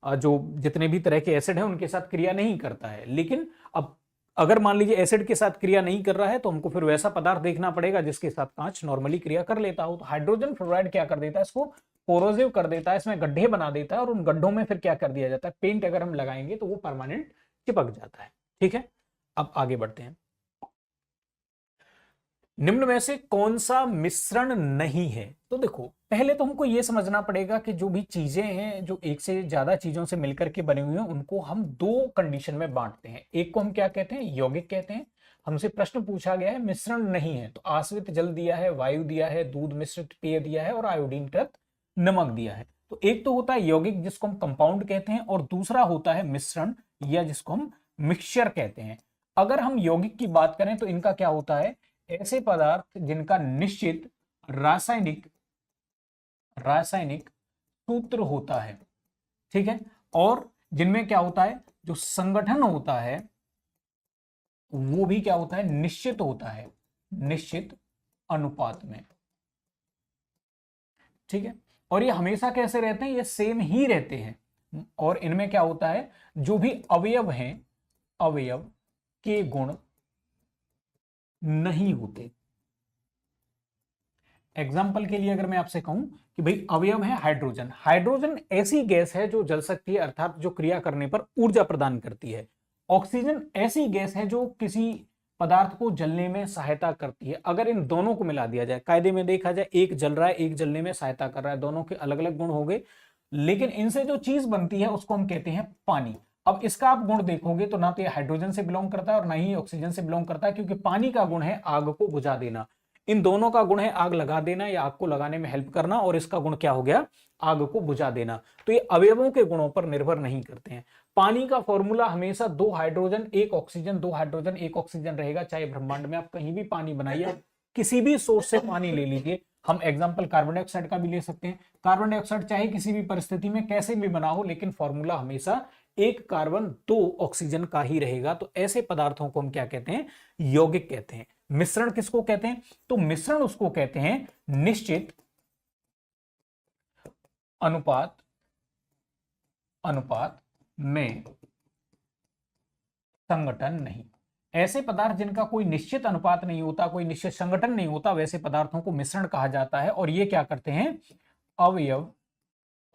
जो जितने भी तरह के एसिड हैं उनके साथ क्रिया नहीं करता है। लेकिन अब अगर मान लीजिए एसिड के साथ क्रिया नहीं कर रहा है तो हमको फिर वैसा पदार्थ देखना पड़ेगा जिसके साथ कांच नॉर्मली क्रिया कर लेता हो। तो हाइड्रोजन फ्लोराइड क्या कर देता है, इसको कोरोसिव कर देता है, इसमें गड्ढे बना देता है और उन गड्ढों में फिर क्या कर दिया जाता है, पेंट अगर हम लगाएंगे तो वो परमानेंट चिपक जाता है। ठीक है, अब आगे बढ़ते हैं। निम्न में से कौन सा मिश्रण नहीं है, तो देखो पहले तो हमको यह समझना पड़ेगा कि जो भी चीजें हैं जो एक से ज्यादा चीजों से मिलकर के बनी हुई हैं उनको हम दो कंडीशन में बांटते हैं। एक को हम क्या कहते हैं, यौगिक कहते हैं। हमसे प्रश्न पूछा गया है मिश्रण नहीं है, तो आश्रित जल दिया है, वायु दिया है, दूध मिश्रित पेय दिया है और आयोडीनकृत नमक दिया है। तो एक तो होता है यौगिक जिसको हम कंपाउंड कहते हैं और दूसरा होता है मिश्रण या जिसको हम मिक्सचर कहते हैं। अगर हम यौगिक की बात करें तो इनका क्या होता है, ऐसे पदार्थ जिनका निश्चित रासायनिक सूत्र होता है, ठीक है, और जिनमें क्या होता है, जो संगठन होता है वो भी क्या होता है, निश्चित होता है, निश्चित अनुपात में। ठीक है, और ये हमेशा कैसे रहते हैं, ये सेम ही रहते हैं। और इनमें क्या होता है, जो भी अवयव हैं, अवयव के गुण नहीं होते। एग्जाम्पल के लिए अगर मैं आपसे कहूं कि भाई अवयव है हाइड्रोजन, हाइड्रोजन ऐसी गैस है जो जल सकती है, अर्थात जो क्रिया करने पर ऊर्जा प्रदान करती है। ऑक्सीजन ऐसी गैस है जो किसी पदार्थ को जलने में सहायता करती है। अगर इन दोनों को मिला दिया जाए, कायदे में देखा जाए एक जल रहा है एक जलने में सहायता कर रहा है, दोनों के अलग अलग गुण हो गए, लेकिन इनसे जो चीज बनती है उसको हम कहते हैं पानी। अब इसका आप गुण देखोगे तो ना तो ये हाइड्रोजन से बिलोंग करता है और ना ही ऑक्सीजन से बिलोंग करता है, क्योंकि पानी का गुण है आग को बुझा देना, इन दोनों का गुण है आग लगा देना या आग को लगाने में हेल्प करना, और इसका गुण क्या हो गया, आग को बुझा देना। तो ये अवयवों के गुणों पर निर्भर नहीं करते हैं। पानी का फॉर्मूला हमेशा 2 हाइड्रोजन 1 ऑक्सीजन, 2 हाइड्रोजन 1 ऑक्सीजन रहेगा। चाहे ब्रह्मांड में आप कहीं भी पानी बनाइए, किसी भी सोर्स से पानी ले लीजिए, हम एग्जांपल कार्बन डाइऑक्साइड का भी ले सकते हैं। कार्बन डाइऑक्साइड चाहे किसी भी परिस्थिति में कैसे भी बना हो, लेकिन फॉर्मूला हमेशा एक कार्बन 2 ऑक्सीजन का ही रहेगा। तो ऐसे पदार्थों को हम क्या कहते हैं? यौगिक कहते हैं। मिश्रण किसको कहते हैं? तो मिश्रण उसको कहते हैं निश्चित अनुपात में संगठन नहीं। ऐसे पदार्थ जिनका कोई निश्चित अनुपात नहीं होता, कोई निश्चित संगठन नहीं होता, वैसे पदार्थों को मिश्रण कहा जाता है। और ये क्या करते हैं? अवयव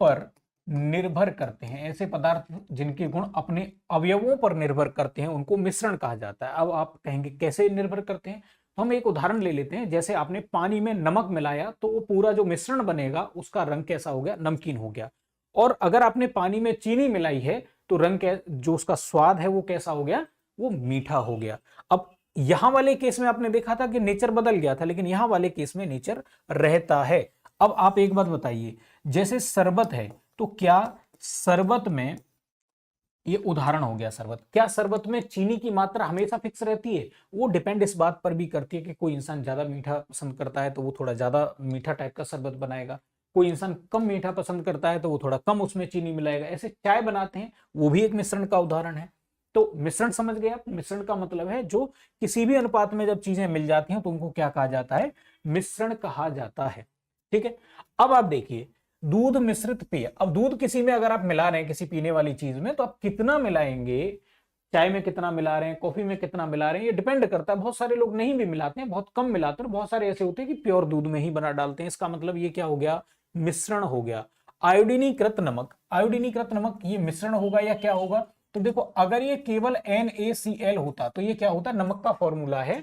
पर निर्भर करते हैं। ऐसे पदार्थ जिनके गुण अपने अवयवों पर निर्भर करते हैं उनको मिश्रण कहा जाता है। अब आप कहेंगे कैसे निर्भर करते हैं? हम एक उदाहरण ले लेते हैं। जैसे आपने पानी में नमक मिलाया तो वो पूरा जो मिश्रण बनेगा उसका रंग कैसा हो गया? नमकीन हो गया। और अगर आपने पानी में चीनी मिलाई है तो रंग जो उसका स्वाद है वो कैसा हो गया? वो मीठा हो गया। अब यहां वाले केस में आपने देखा था कि नेचर बदल गया था, लेकिन यहां वाले केस में नेचर रहता है। अब आप एक बात बताइए, जैसे शरबत है तो क्या शरबत में, ये उदाहरण हो गया शरबत, क्या शरबत में चीनी की मात्रा हमेशा फिक्स रहती है? वो डिपेंड इस बात पर भी करती है कि कोई इंसान ज्यादा मीठा पसंद करता है तो वो थोड़ा ज्यादा मीठा टाइप का शरबत बनाएगा, कोई इंसान कम मीठा पसंद करता है तो वो थोड़ा कम उसमें चीनी मिलाएगा। ऐसे चाय बनाते हैं, वो भी एक मिश्रण का उदाहरण है। तो मिश्रण समझ गए आप? मिश्रण का मतलब है जो किसी भी अनुपात में जब चीजें मिल जाती हैं तो उनको क्या कहा जाता है? मिश्रण कहा जाता है। ठीक है। अब आप देखिए दूध मिश्रित पेय। अब दूध किसी में अगर आप मिला रहे हैं, किसी पीने वाली चीज में, तो आप कितना मिलाएंगे? चाय में कितना मिला रहे हैं, कॉफी में कितना मिला रहे हैं, ये डिपेंड करता है। बहुत सारे लोग नहीं भी मिलाते हैं, बहुत कम मिलाते हैं, बहुत सारे ऐसे होते हैं कि प्योर दूध में ही बना डालते हैं। इसका मतलब ये क्या हो गया? मिश्रण हो गया। आयोडीनीकृत नमक, आयोडीनीकृत नमक ये मिश्रण होगा या क्या होगा? तो देखो अगर ये केवल NaCl होता तो ये क्या होता? नमक का फॉर्मूला है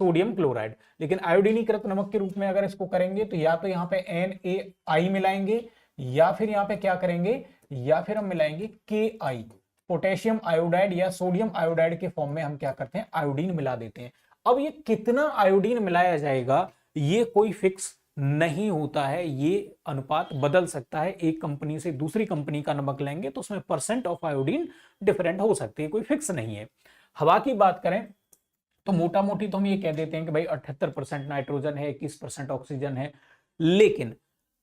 सोडियम क्लोराइड। लेकिन आयोडीनीकृत नमक के रूप में अगर इसको करेंगे तो या तो यहाँ पे NaI मिलाएंगे, या फिर यहाँ पे क्या करेंगे? या फिर हम मिलाएंगे KI, पोटेशियम आयोडाइड या सोडियम आयोडाइड के फॉर्म में हम क्या करते हैं? आयोडीन मिला देते हैं। अब ये कितना आयोडीन मिलाया जाएगा ये कोई फिक्स नहीं होता है, ये अनुपात बदल सकता है। एक कंपनी से दूसरी कंपनी का नमक लेंगे तो उसमें परसेंट ऑफ आयोडीन डिफरेंट हो सकती है, कोई फिक्स नहीं है। हवा की बात करें तो मोटा मोटी तो हम ये कह देते हैं कि भाई 78% नाइट्रोजन है, 21% ऑक्सीजन है। लेकिन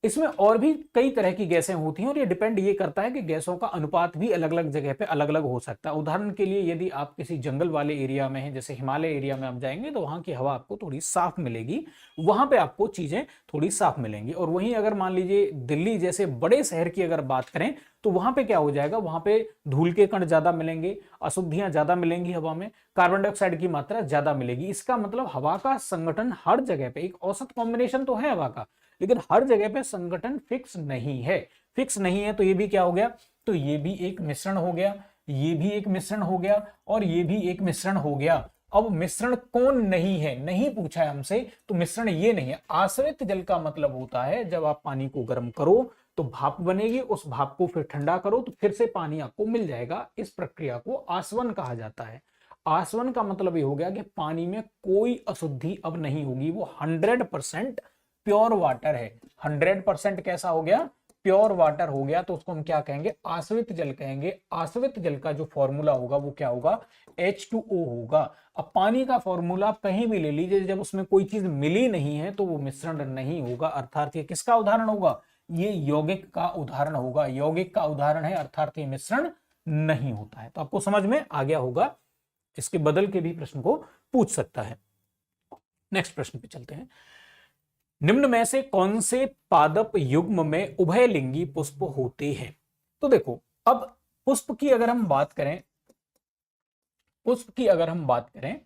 इसमें और भी कई तरह की गैसें होती हैं और ये डिपेंड ये करता है कि गैसों का अनुपात भी अलग अलग जगह पे अलग अलग हो सकता है। उदाहरण के लिए यदि आप किसी जंगल वाले एरिया में हैं, जैसे हिमालय एरिया में आप जाएंगे तो वहां की हवा आपको थोड़ी साफ मिलेगी, वहां पे आपको चीजें थोड़ी साफ मिलेंगी। और वहीं अगर मान लीजिए दिल्ली जैसे बड़े शहर की अगर बात करें तो वहां पे क्या हो जाएगा? वहां पे धूल के कण ज्यादा मिलेंगे, अशुद्धियां ज्यादा मिलेंगी, हवा में कार्बन डाइऑक्साइड की मात्रा ज्यादा मिलेगी। इसका मतलब हवा का संगठन हर जगह पे, एक औसत कॉम्बिनेशन तो है हवा का, लेकिन हर जगह पे संगठन फिक्स नहीं है। फिक्स नहीं है तो ये भी क्या हो गया? तो ये भी एक मिश्रण हो गया, ये भी एक मिश्रण हो गया, और ये भी एक मिश्रण हो गया। अब मिश्रण कौन नहीं है, नहीं पूछा है हमसे, तो मिश्रण ये नहीं है। आश्रित जल का मतलब होता है जब आप पानी को गर्म करो तो भाप बनेगी, उस भाप को फिर ठंडा करो तो फिर से पानी आपको मिल जाएगा। इस प्रक्रिया को आसवन कहा जाता है। आसवन का मतलब ये हो गया कि पानी में कोई अशुद्धि अब नहीं होगी, वो 100% प्योर वाटर है। 100% कैसा हो गया? प्योर वाटर हो गया। तो उसको हम क्या कहेंगे? आश्रित जल कहेंगे। आश्रित जल का जो फॉर्मूला होगा वो क्या होगा? H2O होगा। अब पानी का फॉर्मूला आप कहीं भी ले लीजिए, जब उसमें कोई चीज मिली नहीं है तो वो मिश्रण नहीं होगा, अर्थात ये किसका उदाहरण होगा? ये यौगिक का उदाहरण होगा। यौगिक का उदाहरण है, अर्थात ये मिश्रण नहीं होता है। तो आपको समझ में आ गया होगा। इसके बदल के भी प्रश्न को पूछ सकता है। नेक्स्ट प्रश्न पे चलते हैं। निम्न में से कौन से पादप युग्म में उभयलिंगी पुष्प होते हैं? तो देखो अब पुष्प की अगर हम बात करें, पुष्प की अगर हम बात करें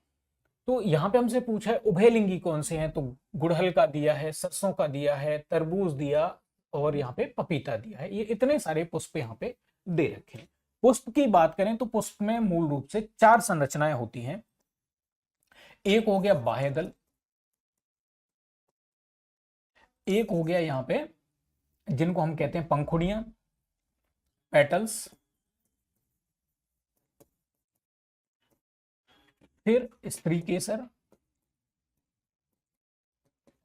तो यहां पे हमसे पूछा है उभयलिंगी कौन से हैं। तो गुड़हल का दिया है, सरसों का दिया है, तरबूज दिया, और यहाँ पे पपीता दिया है। ये इतने सारे पुष्प यहाँ पे दे रखे हैं। पुष्प की बात करें तो पुष्प में मूल रूप से 4 संरचनाएं होती हैं। एक हो गया बाह्य दल, एक हो गया यहाँ पे जिनको हम कहते हैं पंखुड़ियां, पेटल्स, फिर स्त्री केसर,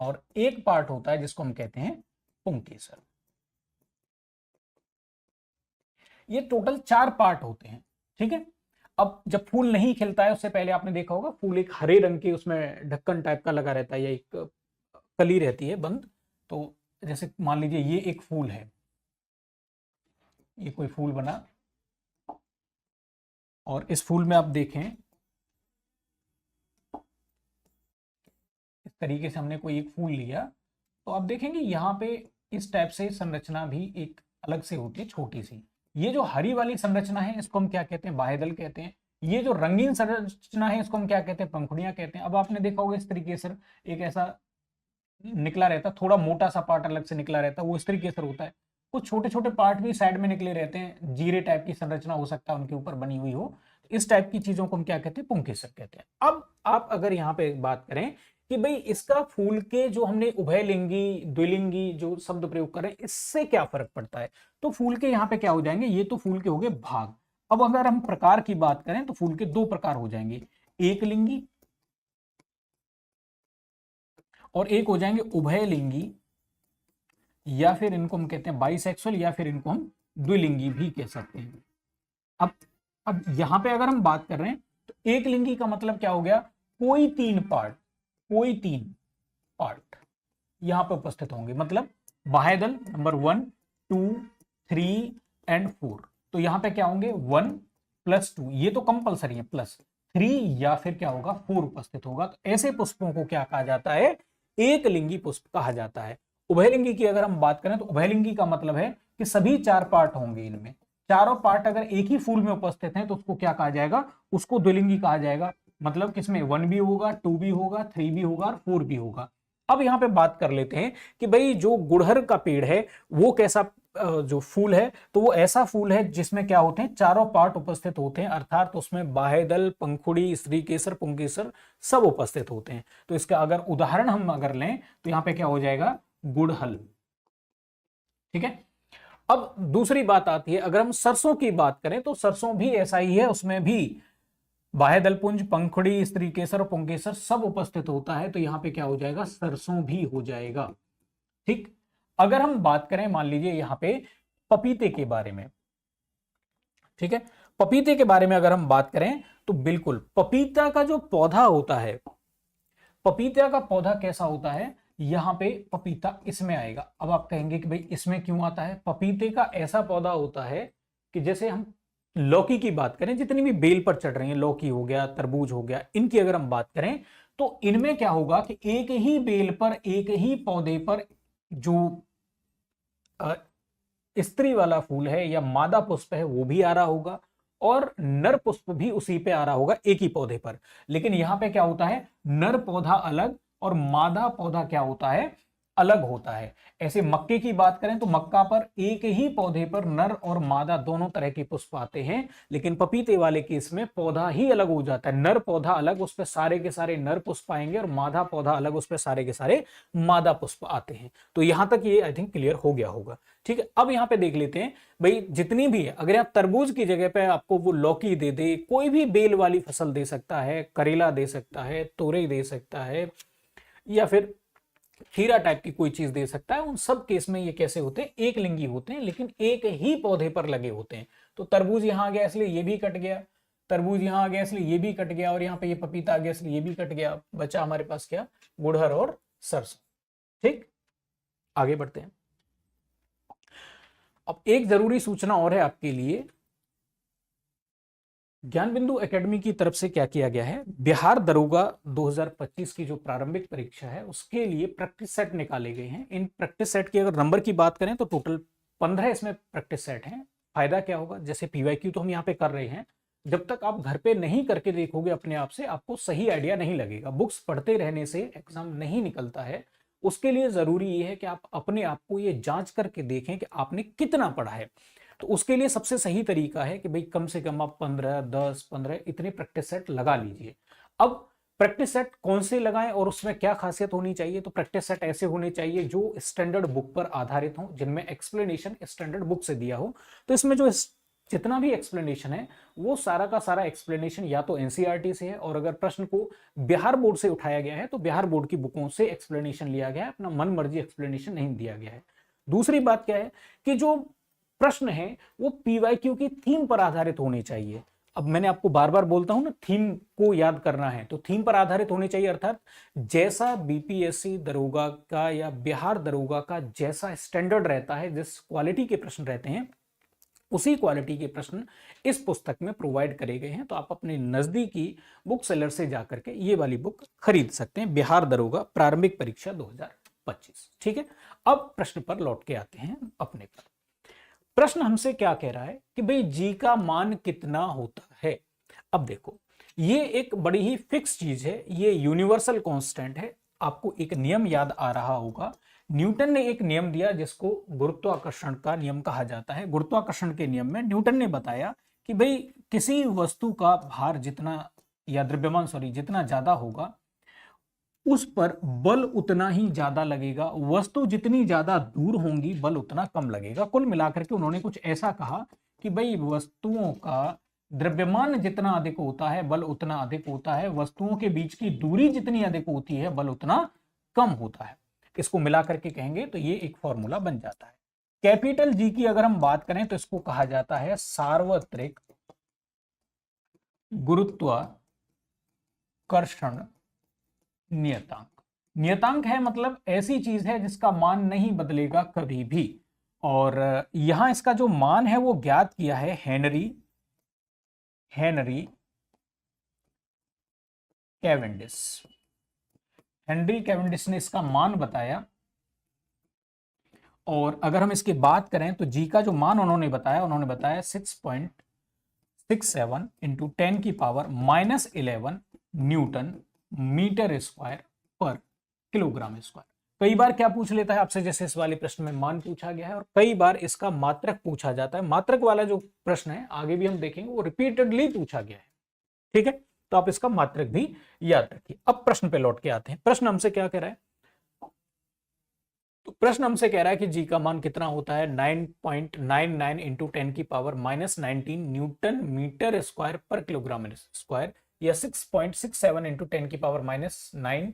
और एक पार्ट होता है जिसको हम कहते हैं पुंकेसर। ये टोटल 4 पार्ट होते हैं। ठीक है। अब जब फूल नहीं खिलता है उससे पहले आपने देखा होगा फूल एक हरे रंग के उसमें ढक्कन टाइप का लगा रहता है या एक कली रहती है बंद। तो जैसे मान लीजिए ये एक फूल है, ये कोई फूल बना, और इस फूल में आप देखें इस तरीके से हमने कोई एक फूल लिया तो आप देखेंगे यहाँ पे इस टाइप से संरचना भी एक अलग से होती है, छोटी सी। ये जो हरी वाली संरचना है इसको हम क्या कहते हैं, बाह्यदल कहते हैं। ये जो रंगीन संरचना है इसको हम क्या कहते हैं, पंखुड़ियां कहते हैं। अब आपने देखा होगा इस तरीके से एक ऐसा निकला रहता, थोड़ा मोटा सा पार्ट अलग से निकला रहता है, वो इस तरीके से होता है। कुछ छोटे छोटे पार्ट भी साइड में निकले रहते हैं, जीरे टाइप की संरचना हो सकता है उनके ऊपर बनी हुई हो। इस टाइप की चीजों को हम क्या कहते हैं, पुंकेसर कहते हैं। अब आप अगर यहाँ पे बात करें कि भाई इसका फूल के जो हमने उभयलिंगी द्विलिंगी जो शब्द प्रयोग कर रहे हैं इससे क्या फर्क पड़ता है, तो फूल के यहाँ पे क्या हो जाएंगे, ये तो फूल के हो गए भाग। अब अगर हम प्रकार की बात करें तो फूल के दो प्रकार हो जाएंगे, एक लिंगी और एक हो जाएंगे उभयलिंगी, या फिर इनको हम कहते हैं बाइसेक्सुअल, या फिर इनको हम द्विलिंगी भी कह सकते हैं। अब यहां पे अगर हम बात कर रहे हैं तो एक लिंगी का मतलब क्या हो गया, कोई तीन पार्ट यहां पे उपस्थित होंगे, मतलब बाह्यदल नंबर 1 2 3 एंड 4। तो यहां पे क्या होंगे 1 + 2, ये तो कंपलसरी है, +3 या फिर क्या होगा 4 उपस्थित होगा। तो ऐसे पुष्पों को क्या कहा जाता है, एक लिंगी पुष्प कहा जाता है। उभयलिंगी की अगर हम बात करें तो उभयलिंगी का मतलब है कि सभी 4 पार्ट होंगे, इनमें चारों पार्ट अगर एक ही फूल में उपस्थित हैं तो उसको क्या कहा जाएगा, उसको द्विलिंगी कहा जाएगा। मतलब किसमें 1 भी होगा, 2 भी होगा, 3 भी होगा और 4 भी होगा। अब यहां पे बात कर लेते हैं कि भाई जो गुड़हल का पेड़ है वो कैसा जो फूल है, तो वो ऐसा फूल है जिसमें क्या होते हैं, चारों पार्ट उपस्थित होते हैं, अर्थात उसमें बाह्यदल, पंखुड़ी, स्त्रीकेसर, पुंकेसर सब उपस्थित होते हैं। तो इसका अगर उदाहरण हम अगर लें तो यहां पे क्या हो जाएगा, गुड़हल। ठीक है। अब दूसरी बात आती है, अगर हम सरसों की बात करें तो सरसों भी ऐसा ही है, उसमें भी बाह्यदल पुंज, पंखुड़ी, स्त्रीकेसर और पुंकेसर सब उपस्थित होता है। तो यहां पे क्या हो जाएगा, सरसों भी हो जाएगा। ठीक। अगर हम बात करें मान लीजिए यहां पे पपीते के बारे में, ठीक है, पपीते के बारे में अगर हम बात करें तो बिल्कुल पपीता का जो पौधा होता है, पपीता का पौधा कैसा होता है, यहां पे पपीता इसमें आएगा। अब आप कहेंगे कि भाई इसमें क्यों आता है, पपीते का ऐसा पौधा होता है कि जैसे हम लौकी की बात करें, जितनी भी बेल पर चढ़ रही है, लौकी हो गया, तरबूज हो गया, इनकी अगर हम बात करें तो इनमें क्या होगा कि एक ही बेल पर, एक ही पौधे पर जो स्त्री वाला फूल है या मादा पुष्प है वो भी आ रहा होगा और नर पुष्प भी उसी पे आ रहा होगा एक ही पौधे पर। लेकिन यहां पे क्या होता है, नर पौधा अलग और मादा पौधा क्या होता है, अलग होता है। ऐसे मक्के की बात करें तो मक्का पर एक ही पौधे पर नर और मादा दोनों तरह के पुष्प आते हैं, लेकिन पपीते वाले केस में पौधा ही अलग हो जाता है, नर पौधा अलग, उस पर सारे के सारे नर पुष्प आएंगे और मादा पौधा अलग, उस पर सारे के सारे मादा पुष्प आते हैं। तो यहां तक ये आई थिंक क्लियर हो गया होगा। ठीक है। अब यहां पे देख लेते हैं भाई जितनी भी है, अगर यहां तरबूज की जगह पे आपको वो लौकी दे दे, कोई भी बेल वाली फसल दे सकता है, करेला दे सकता है, तोरई दे सकता है, या फिर खीरा टाइप की कोई चीज दे सकता है, उन सब केस में ये कैसे होते हैं, एक लिंगी होते हैं, लेकिन एक ही पौधे पर लगे होते हैं। तो तरबूज यहां आ गया इसलिए ये भी कट गया, तरबूज यहां आ गया इसलिए ये भी कट गया, और यहाँ पे ये पपीता आ गया इसलिए ये भी कट गया, बचा हमारे पास क्या, गुड़हल और सरसों। ठीक, आगे बढ़ते हैं। अब एक जरूरी सूचना और है आपके लिए, ज्ञान बिंदु एकेडमी की तरफ से क्या किया गया है, बिहार दरोगा 2025 की जो प्रारंभिक परीक्षा है उसके लिए प्रैक्टिस सेट निकाले गए हैं। इन प्रैक्टिस सेट की अगर नंबर की बात करें तो टोटल 15 इसमें प्रैक्टिस सेट हैं। फायदा क्या होगा, जैसे पीवाईक्यू तो हम यहाँ पे कर रहे हैं, जब तक आप घर पे नहीं करके देखोगे अपने आप से आपको सही आइडिया नहीं लगेगा। बुक्स पढ़ते रहने से एग्जाम नहीं निकलता है, उसके लिए जरूरी ये है कि आप अपने आप को ये जांच करके देखें कि आपने कितना पढ़ा है। तो उसके लिए सबसे सही तरीका है कि भाई कम से कम आप 15, 10, 15 इतने प्रैक्टिस सेट लगा लीजिए। अब प्रैक्टिस सेट कौन से लगाएं और उसमें क्या खासियत होनी चाहिए, तो प्रैक्टिस सेट ऐसे होने चाहिए जो स्टैंडर्ड बुक पर आधारित हो, जिनमें एक्सप्लेनेशन स्टैंडर्ड बुक से दिया हो। तो इसमें जो जितना भी एक्सप्लेनेशन है वो सारा का सारा एक्सप्लेनेशन या तो एनसीईआरटी से है, और अगर प्रश्न को बिहार बोर्ड से उठाया गया है तो बिहार बोर्ड की बुकों से एक्सप्लेनेशन लिया गया है, अपना मन मर्जी एक्सप्लेनेशन नहीं दिया गया है। दूसरी बात क्या है कि जो प्रश्न है वो पीवाईक्यू की थीम पर आधारित होने चाहिए। अब मैंने आपको बार बार बोलता हूं ना, थीम को याद करना है, तो थीम पर आधारित होने चाहिए, अर्थात जैसा बीपीएससी दरोगा का या बिहार दरोगा का जैसा स्टैंडर्ड रहता है, जिस क्वालिटी के प्रश्न रहते हैं, उसी क्वालिटी के प्रश्न इस पुस्तक में प्रोवाइड करे गए हैं। तो आप अपने नजदीकी बुक सेलर से जाकर के ये वाली बुक खरीद सकते हैं, बिहार दरोगा प्रारंभिक परीक्षा 2025। ठीक है, अब प्रश्न पर लौट के आते हैं अपने पर। प्रश्न हमसे क्या कह रहा है कि भाई जी का मान कितना होता है। अब देखो, ये एक बड़ी ही फिक्स चीज है, ये यूनिवर्सल कांस्टेंट है। आपको एक नियम याद आ रहा होगा, न्यूटन ने एक नियम दिया जिसको गुरुत्वाकर्षण का नियम कहा जाता है। गुरुत्वाकर्षण के नियम में न्यूटन ने बताया कि भाई किसी वस्तु का भार जितना, या द्रव्यमान सॉरी, जितना ज्यादा होगा उस पर बल उतना ही ज्यादा लगेगा, वस्तु जितनी ज्यादा दूर होंगी बल उतना कम लगेगा। कुल मिलाकर के उन्होंने कुछ ऐसा कहा कि भाई वस्तुओं का द्रव्यमान जितना अधिक होता है बल उतना अधिक होता है, वस्तुओं के बीच की दूरी जितनी अधिक होती है बल उतना कम होता है। इसको मिलाकर के कहेंगे तो ये एक फॉर्मूला बन जाता है। कैपिटल जी की अगर हम बात करें तो इसको कहा जाता है सार्वत्रिक गुरुत्वाकर्षण नियतांक। नियतांक है मतलब ऐसी चीज है जिसका मान नहीं बदलेगा कभी भी। और यहां इसका जो मान है वो ज्ञात किया है हेनरी कैवेंडिश। हेनरी कैवेंडिश ने इसका मान बताया। और अगर हम इसकी बात करें तो जी का जो मान उन्होंने बताया 6.67 इंटू 10 की पावर -11 न्यूटन मीटर स्क्वायर पर किलोग्राम स्क्वायर। कई बार क्या पूछ लेता है आपसे, जैसे इस वाले प्रश्न में मान पूछा गया है, और कई बार इसका मात्रक पूछा जाता है। मात्रक वाला जो प्रश्न है आगे भी हम देखेंगे वो रिपीटेडली पूछा गया है। ठीक है, तो आप इसका मात्रक भी याद रखिए। अब प्रश्न पे लौट के आते हैं। प्रश्न हमसे क्या कह रहा है, तो प्रश्न हमसे कह रहा है कि जी का मान कितना होता है 9.99 इंटू 10 की पावर -19 न्यूटन मीटर स्क्वायर पर किलोग्राम स्क्वायर, या 6.67 इंटू 10 की पावर -9,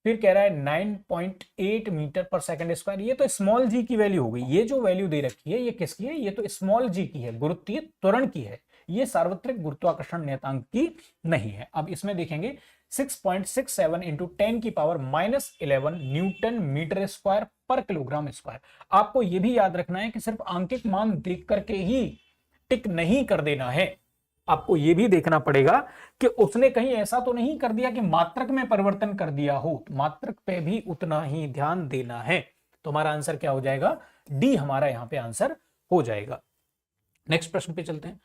फिर कह रहा है 9.8 मीटर पर सेकंड स्क्वायर। ये तो स्मॉल जी की वैल्यू हो गई। ये जो वैल्यू दे रखी है ये किसकी है, ये तो स्मॉल जी की है, गुरुत्वीय त्वरण की है, ये सार्वत्रिक गुरुत्वाकर्षण नियतांक की नहीं है। अब इसमें देखेंगे 6.67 इंटू 10 की पावर -11 न्यूटन मीटर स्क्वायर पर किलोग्राम स्क्वायर। आपको यह भी याद रखना है कि सिर्फ आंकिक मान देख करके ही टिक नहीं कर देना है, आपको यह भी देखना पड़ेगा कि उसने कहीं ऐसा तो नहीं कर दिया कि मात्रक में परिवर्तन कर दिया हो। मात्रक पे भी उतना ही ध्यान देना है। तो हमारा आंसर क्या हो जाएगा, डी हमारा यहां पे आंसर हो जाएगा। नेक्स्ट प्रश्न पे चलते हैं।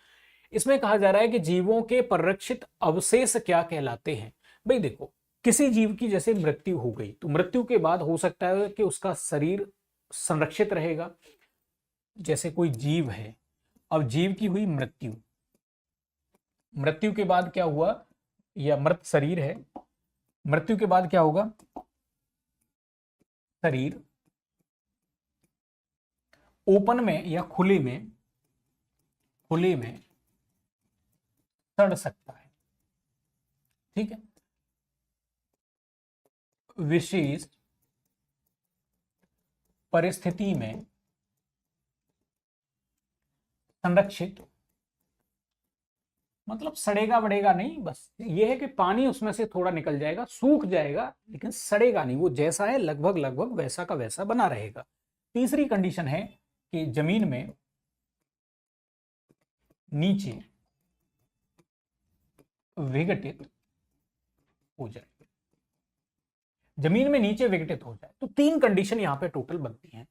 इसमें कहा जा रहा है कि जीवों के परिरक्षित अवशेष क्या कहलाते हैं। भाई देखो, किसी जीव की जैसे मृत्यु हो गई तो मृत्यु के बाद हो सकता है कि उसका शरीर संरक्षित रहेगा। जैसे कोई जीव है, अब जीव की हुई मृत्यु, मृत्यु के बाद क्या हुआ, या मृत शरीर है, मृत्यु के बाद क्या होगा, शरीर ओपन में या खुले में सड़ सकता है। ठीक है, विशेष परिस्थिति में संरक्षित, मतलब सड़ेगा बढ़ेगा नहीं, बस ये है कि पानी उसमें से थोड़ा निकल जाएगा, सूख जाएगा, लेकिन सड़ेगा नहीं, वो जैसा है लगभग वैसा का वैसा बना रहेगा। तीसरी कंडीशन है कि जमीन में नीचे विघटित हो जाए, जमीन में नीचे विघटित हो जाए। तो तीन कंडीशन यहां पे टोटल बनती हैं।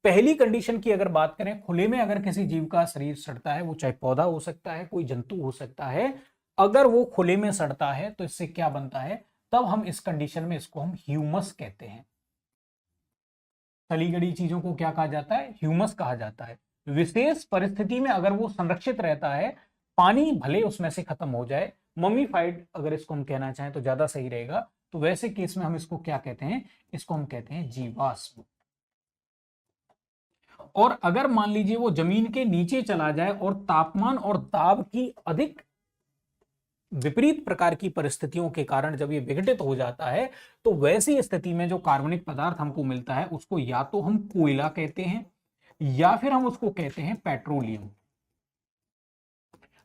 पहली कंडीशन की अगर बात करें, खुले में अगर किसी जीव का शरीर सड़ता है, वो चाहे पौधा हो सकता है, कोई जंतु हो सकता है, अगर वो खुले में सड़ता है तो इससे क्या बनता है, तब हम इस कंडीशन में इसको हम ह्यूमस कहते हैं। तली गड़ी चीजों को क्या कहा जाता है, ह्यूमस कहा जाता है। विशेष परिस्थिति में अगर वो संरक्षित रहता है, पानी भले उसमें से खत्म हो जाए, मम्मीफाइड अगर इसको हम कहना चाहें तो ज्यादा सही रहेगा, तो वैसे केस में हम इसको क्या कहते हैं, इसको हम कहते हैं जीवाश्म। और अगर मान लीजिए वो जमीन के नीचे चला जाए और तापमान और दाब की अधिक विपरीत प्रकार की परिस्थितियों के कारण जब ये विघटित हो जाता है, तो वैसी स्थिति में जो कार्बनिक पदार्थ हमको मिलता है उसको या तो हम कोयला कहते हैं या फिर हम उसको कहते हैं पेट्रोलियम।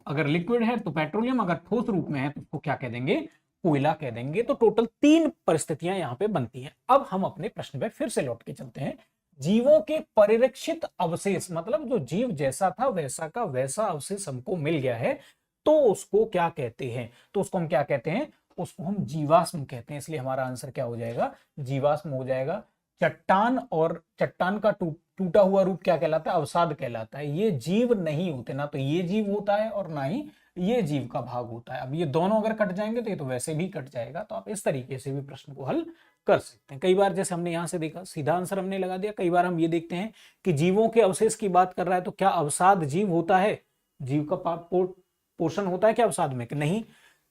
अगर लिक्विड है तो पेट्रोलियम, अगर ठोस रूप में है तो उसको क्या कह देंगे, कोयला कह देंगे। तो टोटल तीन परिस्थितियां यहां पे बनती हैं। अब हम अपने प्रश्न पे फिर से लौट के चलते हैं। जीवों के परिरक्षित अवशेष, मतलब जो जीव जैसा था वैसा का वैसा अवशेष हमको मिल गया है, तो उसको क्या कहते हैं? तो उसको हम क्या कहते हैं? उसको हम जीवाश्म कहते हैं। इसलिए हमारा आंसर क्या हो जाएगा? जीवाश्म हो जाएगा। चट्टान और चट्टान का टूटा हुआ रूप क्या कहलाता है? अवसाद कहलाता है। ये जीव नहीं होते, ना तो ये जीव होता है और ना ही ये जीव का भाग होता है। अब ये दोनों अगर कट जाएंगे तो ये तो वैसे भी कट जाएगा। तो आप इस तरीके से भी प्रश्न को हल कर सकते हैं। कई बार जैसे हमने यहां से देखा, सीधा आंसर हमने लगा दिया। कई बार हम ये देखते हैं कि जीवों के अवशेष की बात कर रहा है, तो क्या अवसाद जीव होता है? जीव का पोषण होता है क्या अवसाद में? नहीं।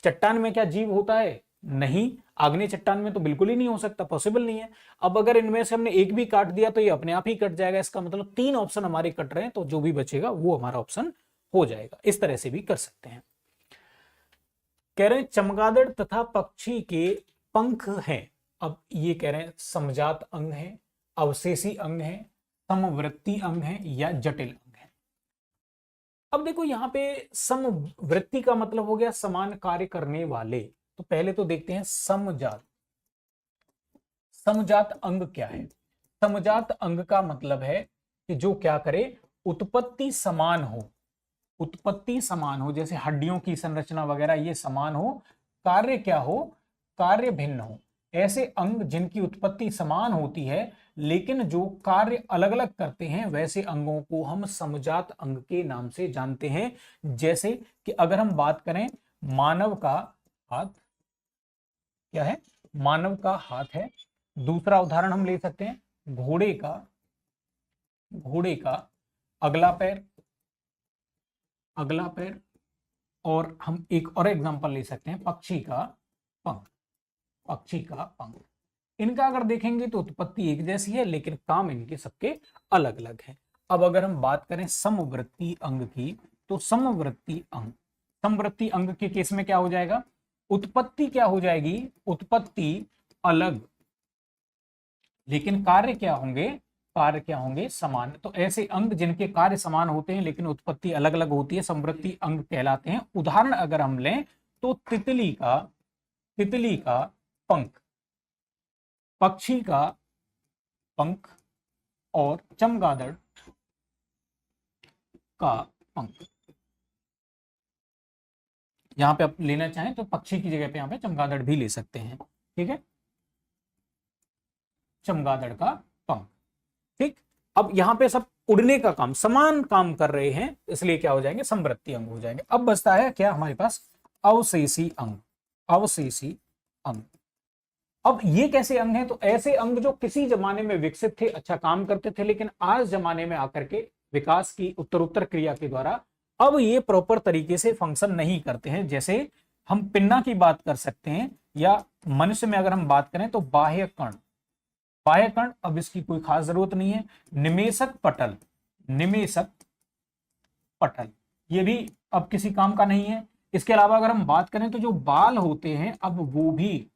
चट्टान में क्या जीव होता है? नहीं। आग्नेय चट्टान में तो बिल्कुल ही नहीं हो सकता, पॉसिबल नहीं है। अब अगर इनमें से हमने एक भी काट दिया तो ये अपने आप ही कट जाएगा। इसका मतलब 3 ऑप्शन हमारे कट रहे हैं, तो जो भी बचेगा वो हमारा ऑप्शन हो जाएगा। इस तरह से भी कर सकते हैं। कह रहे हैं चमगादड़ तथा पक्षी के पंख हैं। अब ये कह रहे हैं समजात अंग है, अवशेषी अंग है, समवृत्ति अंग है या जटिल अंग है। अब देखो यहां पे समवृत्ति का मतलब हो गया समान कार्य करने वाले। तो पहले तो देखते हैं समजात। समजात अंग क्या है? समजात अंग का मतलब है कि जो क्या करे, उत्पत्ति समान हो। उत्पत्ति समान हो, जैसे हड्डियों की संरचना वगैरह ये समान हो, कार्य क्या हो? कार्य भिन्न हो। ऐसे अंग जिनकी उत्पत्ति समान होती है लेकिन जो कार्य अलग अलग करते हैं, वैसे अंगों को हम समजात अंग के नाम से जानते हैं। जैसे कि अगर हम बात करें मानव का हाथ, क्या है? मानव का हाथ है। दूसरा उदाहरण हम ले सकते हैं घोड़े का अगला पैर, अगला पैर। और हम एक और एग्जांपल ले सकते हैं पक्षी का पंख, पक्षी का पंख। इनका अगर देखेंगे तो उत्पत्ति एक जैसी है लेकिन काम इनके सबके अलग अलग है। अब अगर हम बात करें समवृत्ति अंग की, तो समवृत्ति अंग के केस में क्या हो जाएगा? उत्पत्ति क्या हो जाएगी? उत्पत्ति अलग, लेकिन कार्य क्या होंगे? कार्य क्या होंगे? समान। तो ऐसे अंग जिनके कार्य समान होते हैं लेकिन उत्पत्ति अलग अलग होती है, समवृत्ति अंग कहलाते हैं। उदाहरण अगर हम लें तो तितली का पंख, पक्षी का पंख और चमगादड़ का पंख। यहां पे आप लेना चाहें तो पक्षी की जगह पे यहां पे चमगादड़ भी ले सकते हैं। ठीक है, चमगादड़ का पंख। ठीक, अब यहां पे सब उड़ने का काम, समान काम कर रहे हैं, इसलिए क्या हो जाएंगे? समवृत्ति अंग हो जाएंगे। अब बचता है क्या हमारे पास? अवशेषी अंग। अवशेषी अंग, अब ये कैसे अंग हैं? तो ऐसे अंग जो किसी जमाने में विकसित थे, अच्छा काम करते थे, लेकिन आज जमाने में आकर के विकास की उत्तरोत्तर क्रिया के द्वारा अब ये प्रॉपर तरीके से फंक्शन नहीं करते हैं। जैसे हम पिन्ना की बात कर सकते हैं, या मनुष्य में अगर हम बात करें तो बाह्य कर्ण, बाह्य कर्ण अब इसकी कोई खास जरूरत नहीं है। निमेषक पटल, निमेषक पटल ये भी अब किसी काम का नहीं है। इसके अलावा अगर हम बात करें तो जो बाल होते हैं अब वो भी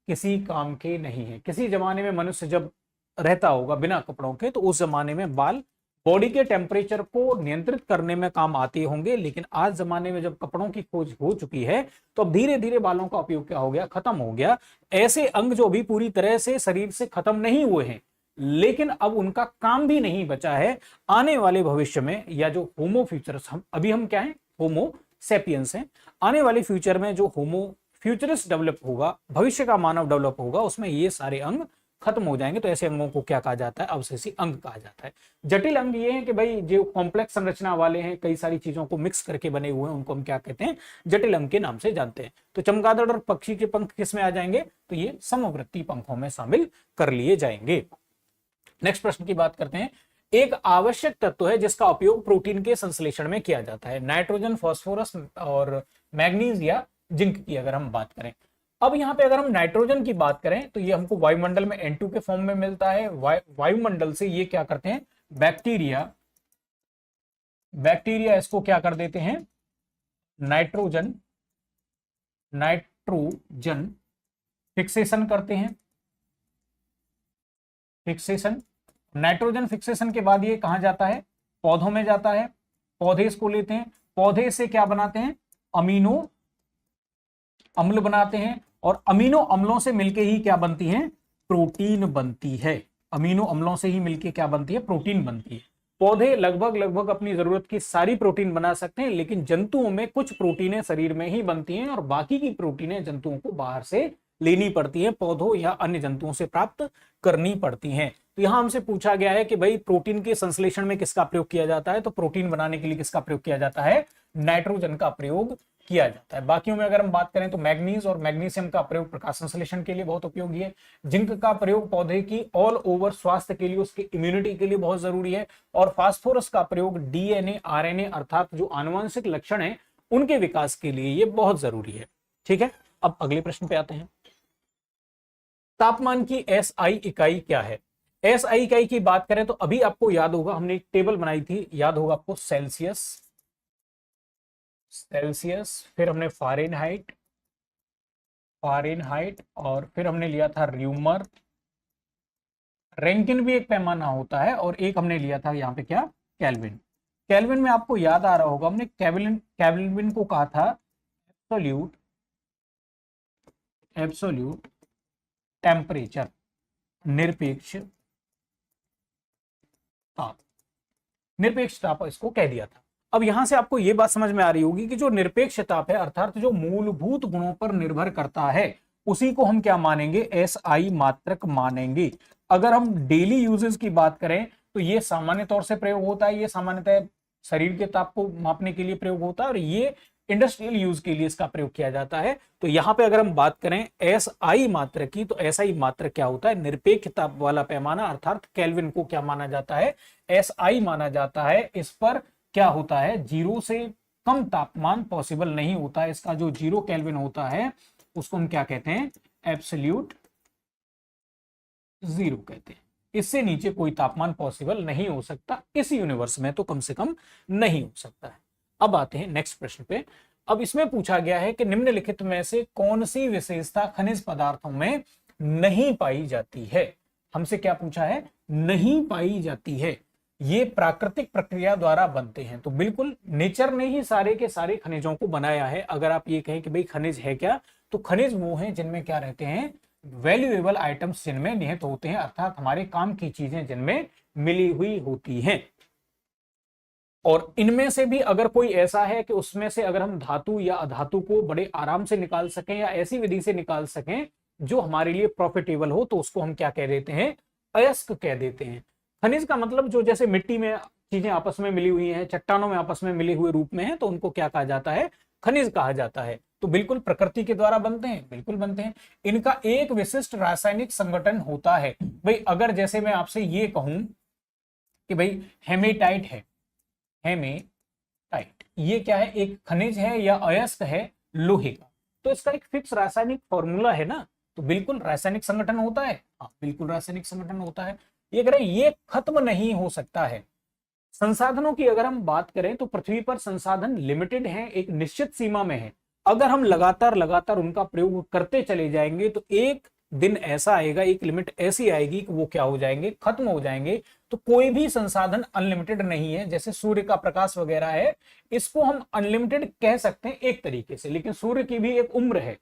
किसी काम के नहीं है। किसी जमाने में मनुष्य जब रहता होगा बिना कपड़ों के, तो उस जमाने में बाल बॉडी के टेम्परेचर को नियंत्रित करने में काम आते होंगे, लेकिन आज जमाने में जब कपड़ों की खोज हो चुकी है तो अब धीरे धीरे बालों का उपयोग क्या हो गया? खत्म हो गया। ऐसे अंग जो अभी पूरी तरह से शरीर से खत्म नहीं हुए हैं लेकिन अब उनका काम भी नहीं बचा है, आने वाले भविष्य में, या जो होमो फ्यूचरस, हम क्या है? होमो सेपियंस हैं। आने वाले फ्यूचर में जो होमो फ्यूचरिस्ट डेवलप होगा, भविष्य का मानव डेवलप होगा, उसमें ये सारे अंग खत्म हो जाएंगे। तो ऐसे अंगों को क्या कहा जाता है? अवशेषी अंग कहा जाता है। जटिल अंग ये है कि भाई जो कॉम्प्लेक्स संरचना वाले हैं, कई सारी चीजों को मिक्स करके बने हुए हैं, उनको हम क्या कहते हैं? जटिल अंग के नाम से जानते हैं। तो चमगादड़ और पक्षी के पंख किस में आ जाएंगे? तो ये समवृत्ति पंखों में शामिल कर लिए जाएंगे। नेक्स्ट प्रश्न की बात करते हैं। एक आवश्यक तत्व है जिसका उपयोग प्रोटीन के संश्लेषण में किया जाता है। नाइट्रोजन, फास्फोरस और मैग्नीज या जिंक की अगर हम बात करें। अब यहां पे अगर हम नाइट्रोजन की बात करें तो ये हमको वायुमंडल में N2 के फॉर्म में मिलता है। वायुमंडल से ये क्या करते हैं? बैक्टीरिया इसको क्या कर देते हैं? नाइट्रोजन फिक्सेशन करते हैं। फिक्सेशन, नाइट्रोजन फिक्सेशन के बाद ये कहां जाता है? पौधों में जाता है। पौधे इसको लेते हैं, पौधे से क्या बनाते हैं? अमीनो अम्ल बनाते हैं, और अमीनो अम्लों से मिलके ही क्या बनती हैं? प्रोटीन बनती है। अमीनो अम्लों से ही मिलके क्या बनती है, प्रोटीन बनती है। पौधे लगभग लगभग अपनी जरूरत की सारी प्रोटीन बना सकते हैं, लेकिन जंतुओं में कुछ प्रोटीनें शरीर में ही बनती हैं और बाकी की प्रोटीनें जंतुओं को बाहर से लेनी पड़ती हैं, पौधों या अन्य जंतुओं से प्राप्त करनी पड़ती हैं। तो यहां हमसे पूछा गया है कि भाई प्रोटीन के संश्लेषण में किसका प्रयोग किया जाता है, तो प्रोटीन बनाने के लिए किसका प्रयोग किया जाता है, नाइट्रोजन का प्रयोग किया जाता है। बाकियों में अगर हम बात करें तो मैग्नीज और मैग्नीशियम का प्रयोग प्रकाश संश्लेषण के लिए बहुत उपयोगी है। जिंक का प्रयोग पौधे की ऑल ओवर स्वास्थ्य के लिए, उसकी इम्यूनिटी के लिए बहुत जरूरी है। और फास्फोरस का प्रयोग डीएनए आरएनए अर्थात जो आनुवंशिक लक्षण है उनके विकास के लिए ये बहुत जरूरी है। ठीक है, अब अगले प्रश्न पे आते हैं। तापमान की एसआई इकाई क्या है? एसआई इकाई की बात करें तो अभी आपको याद होगा, हमने एक टेबल बनाई थी, याद होगा आपको, सेल्सियस, सेल्सियस, फिर हमने फारेनहाइट, फारेनहाइट, और फिर हमने लिया था र्यूमर, रैंकिन भी एक पैमाना होता है, और एक हमने लिया था यहाँ पे क्या, केल्विन। केल्विन में आपको याद आ रहा होगा, हमने केल्विन को कहा था एब्सोल्यूट, एब्सोल्यूट टेम्परेचर, निरपेक्ष ताप, निरपेक्ष ताप इसको कह दिया था। अब यहां से आपको यह बात समझ में आ रही होगी कि जो निरपेक्ष ताप है अर्थात जो मूलभूत गुणों पर निर्भर करता है उसी को हम क्या मानेंगे, एसआई मात्रक मानेंगे। अगर हम डेली यूजेस की बात करें तो ये सामान्य तौर से प्रयोग होता है, ये सामान्यतः शरीर के ताप को मापने के लिए प्रयोग होता है, और ये इंडस्ट्रियल यूज के लिए इसका प्रयोग किया जाता है। तो यहां पे अगर हम बात करें एसआई मात्रक की, तो एसआई मात्रक क्या होता है, निरपेक्ष ताप वाला पैमाना अर्थात केल्विन को क्या माना जाता है, एसआई माना जाता है। इस पर क्या होता है, जीरो से कम तापमान पॉसिबल नहीं होता है। इसका जो 0 केल्विन होता है उसको हम क्या कहते हैं, एब्सोल्यूट जीरो कहते हैं। इससे नीचे कोई तापमान पॉसिबल नहीं हो सकता, इस यूनिवर्स में तो कम से कम नहीं हो सकता है। अब आते हैं नेक्स्ट प्रश्न पे। अब इसमें पूछा गया है कि निम्नलिखित में से कौन सी विशेषता खनिज पदार्थों में नहीं पाई जाती है। हमसे क्या पूछा है, नहीं पाई जाती है। ये प्राकृतिक प्रक्रिया द्वारा बनते हैं, तो बिल्कुल नेचर ने ही सारे के सारे खनिजों को बनाया है। अगर आप ये कहें कि भाई खनिज है क्या, तो खनिज वो हैं जिनमें क्या रहते हैं, वैल्यूएबल आइटम्स जिनमें निहित होते हैं, अर्थात हमारे काम की चीजें जिनमें मिली हुई होती हैं। और इनमें से भी अगर कोई ऐसा है कि उसमें से अगर हम धातु या अधातु को बड़े आराम से निकाल सकें या ऐसी विधि से निकाल सकें जो हमारे लिए प्रॉफिटेबल हो, तो उसको हम क्या कह देते हैं, अयस्क कह देते हैं। खनिज का मतलब जो जैसे मिट्टी में चीजें आपस में मिली हुई हैं, चट्टानों में आपस में मिले हुए रूप में है, तो उनको क्या कहा जाता है, खनिज कहा जाता है। तो बिल्कुल प्रकृति के द्वारा बनते हैं, बिल्कुल बनते हैं। इनका एक विशिष्ट रासायनिक संगठन होता है। भाई अगर जैसे मैं आपसे ये कहूं कि भाई हेमेटाइट है, हेमेटाइट ये क्या है, एक खनिज है या अयस्क है लोहे का, तो इसका एक फिक्स रासायनिक फॉर्मूला है ना, तो बिल्कुल रासायनिक संगठन होता है। हाँ बिल्कुल रासायनिक संगठन होता है। ये कह रहे ये खत्म नहीं हो सकता है। संसाधनों की अगर हम बात करें तो पृथ्वी पर संसाधन लिमिटेड हैं, एक निश्चित सीमा में है। अगर हम लगातार लगातार उनका प्रयोग करते चले जाएंगे तो एक दिन ऐसा आएगा, एक लिमिट ऐसी आएगी कि वो क्या हो जाएंगे, खत्म हो जाएंगे। तो कोई भी संसाधन अनलिमिटेड नहीं है। जैसे सूर्य का प्रकाश वगैरह है, इसको हम अनलिमिटेड कह सकते हैं एक तरीके से, लेकिन सूर्य की भी एक उम्र है।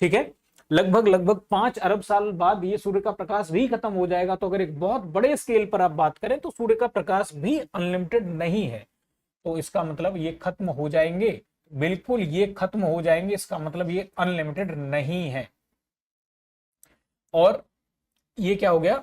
ठीक है, लगभग 5 अरब साल बाद ये सूर्य का प्रकाश भी खत्म हो जाएगा। तो अगर एक बहुत बड़े स्केल पर आप बात करें तो सूर्य का प्रकाश भी अनलिमिटेड नहीं है। तो इसका मतलब ये खत्म हो जाएंगे, बिल्कुल ये खत्म हो जाएंगे, इसका मतलब ये अनलिमिटेड नहीं है। और ये क्या हो गया,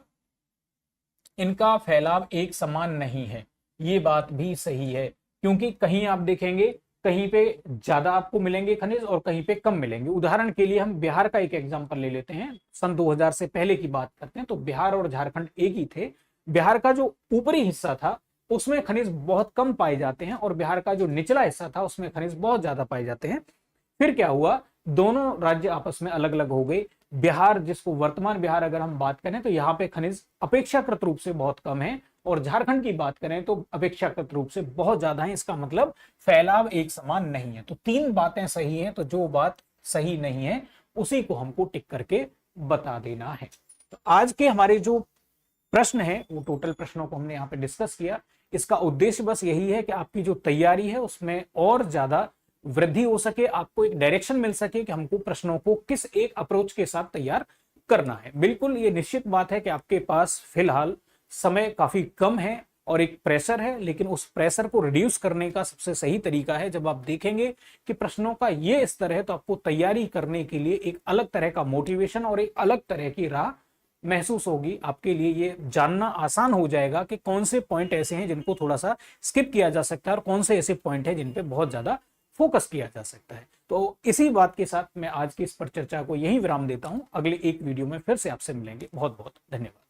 इनका फैलाव एक समान नहीं है। ये बात भी सही है, क्योंकि कहीं आप देखेंगे कहीं पे ज्यादा आपको मिलेंगे खनिज और कहीं पे कम मिलेंगे। उदाहरण के लिए हम बिहार का एक एग्जांपल ले लेते हैं, सन 2000 से पहले की बात करते हैं। तो बिहार और झारखंड एक ही थे। बिहार का जो ऊपरी हिस्सा था उसमें खनिज बहुत कम पाए जाते हैं और बिहार का जो निचला हिस्सा था उसमें खनिज बहुत ज्यादा पाए जाते हैं। फिर क्या हुआ, दोनों राज्य आपस में अलग अलग हो गए। बिहार, जिसको वर्तमान बिहार अगर हम बात करें तो यहाँ पे खनिज अपेक्षाकृत रूप से बहुत कम है, और झारखंड की बात करें तो अपेक्षाकृत रूप से बहुत ज्यादा है। इसका मतलब फैलाव एक समान नहीं है। तो 3 बातें सही हैं, तो जो बात सही नहीं है उसी को हमको टिक करके बता देना है। तो आज के हमारे जो प्रश्न है वो टोटल प्रश्नों को हमने यहाँ पे डिस्कस किया। इसका उद्देश्य बस यही है कि आपकी जो तैयारी है उसमें और ज्यादा वृद्धि हो सके, आपको एक डायरेक्शन मिल सके कि हमको प्रश्नों को किस एक अप्रोच के साथ तैयार करना है। बिल्कुल ये निश्चित बात है कि आपके पास फिलहाल समय काफी कम है और एक प्रेशर है, लेकिन उस प्रेशर को रिड्यूस करने का सबसे सही तरीका है जब आप देखेंगे कि प्रश्नों का ये स्तर है, तो आपको तैयारी करने के लिए एक अलग तरह का मोटिवेशन और एक अलग तरह की राह महसूस होगी। आपके लिए ये जानना आसान हो जाएगा कि कौन से पॉइंट ऐसे हैं जिनको थोड़ा सा स्किप किया जा सकता है और कौन से ऐसे पॉइंट हैं जिन पे बहुत ज्यादा फोकस किया जा सकता है। तो इसी बात के साथ मैं आज की इस पर चर्चा को यहीं विराम देता हूं। अगले एक वीडियो में फिर से आपसे मिलेंगे। बहुत बहुत धन्यवाद।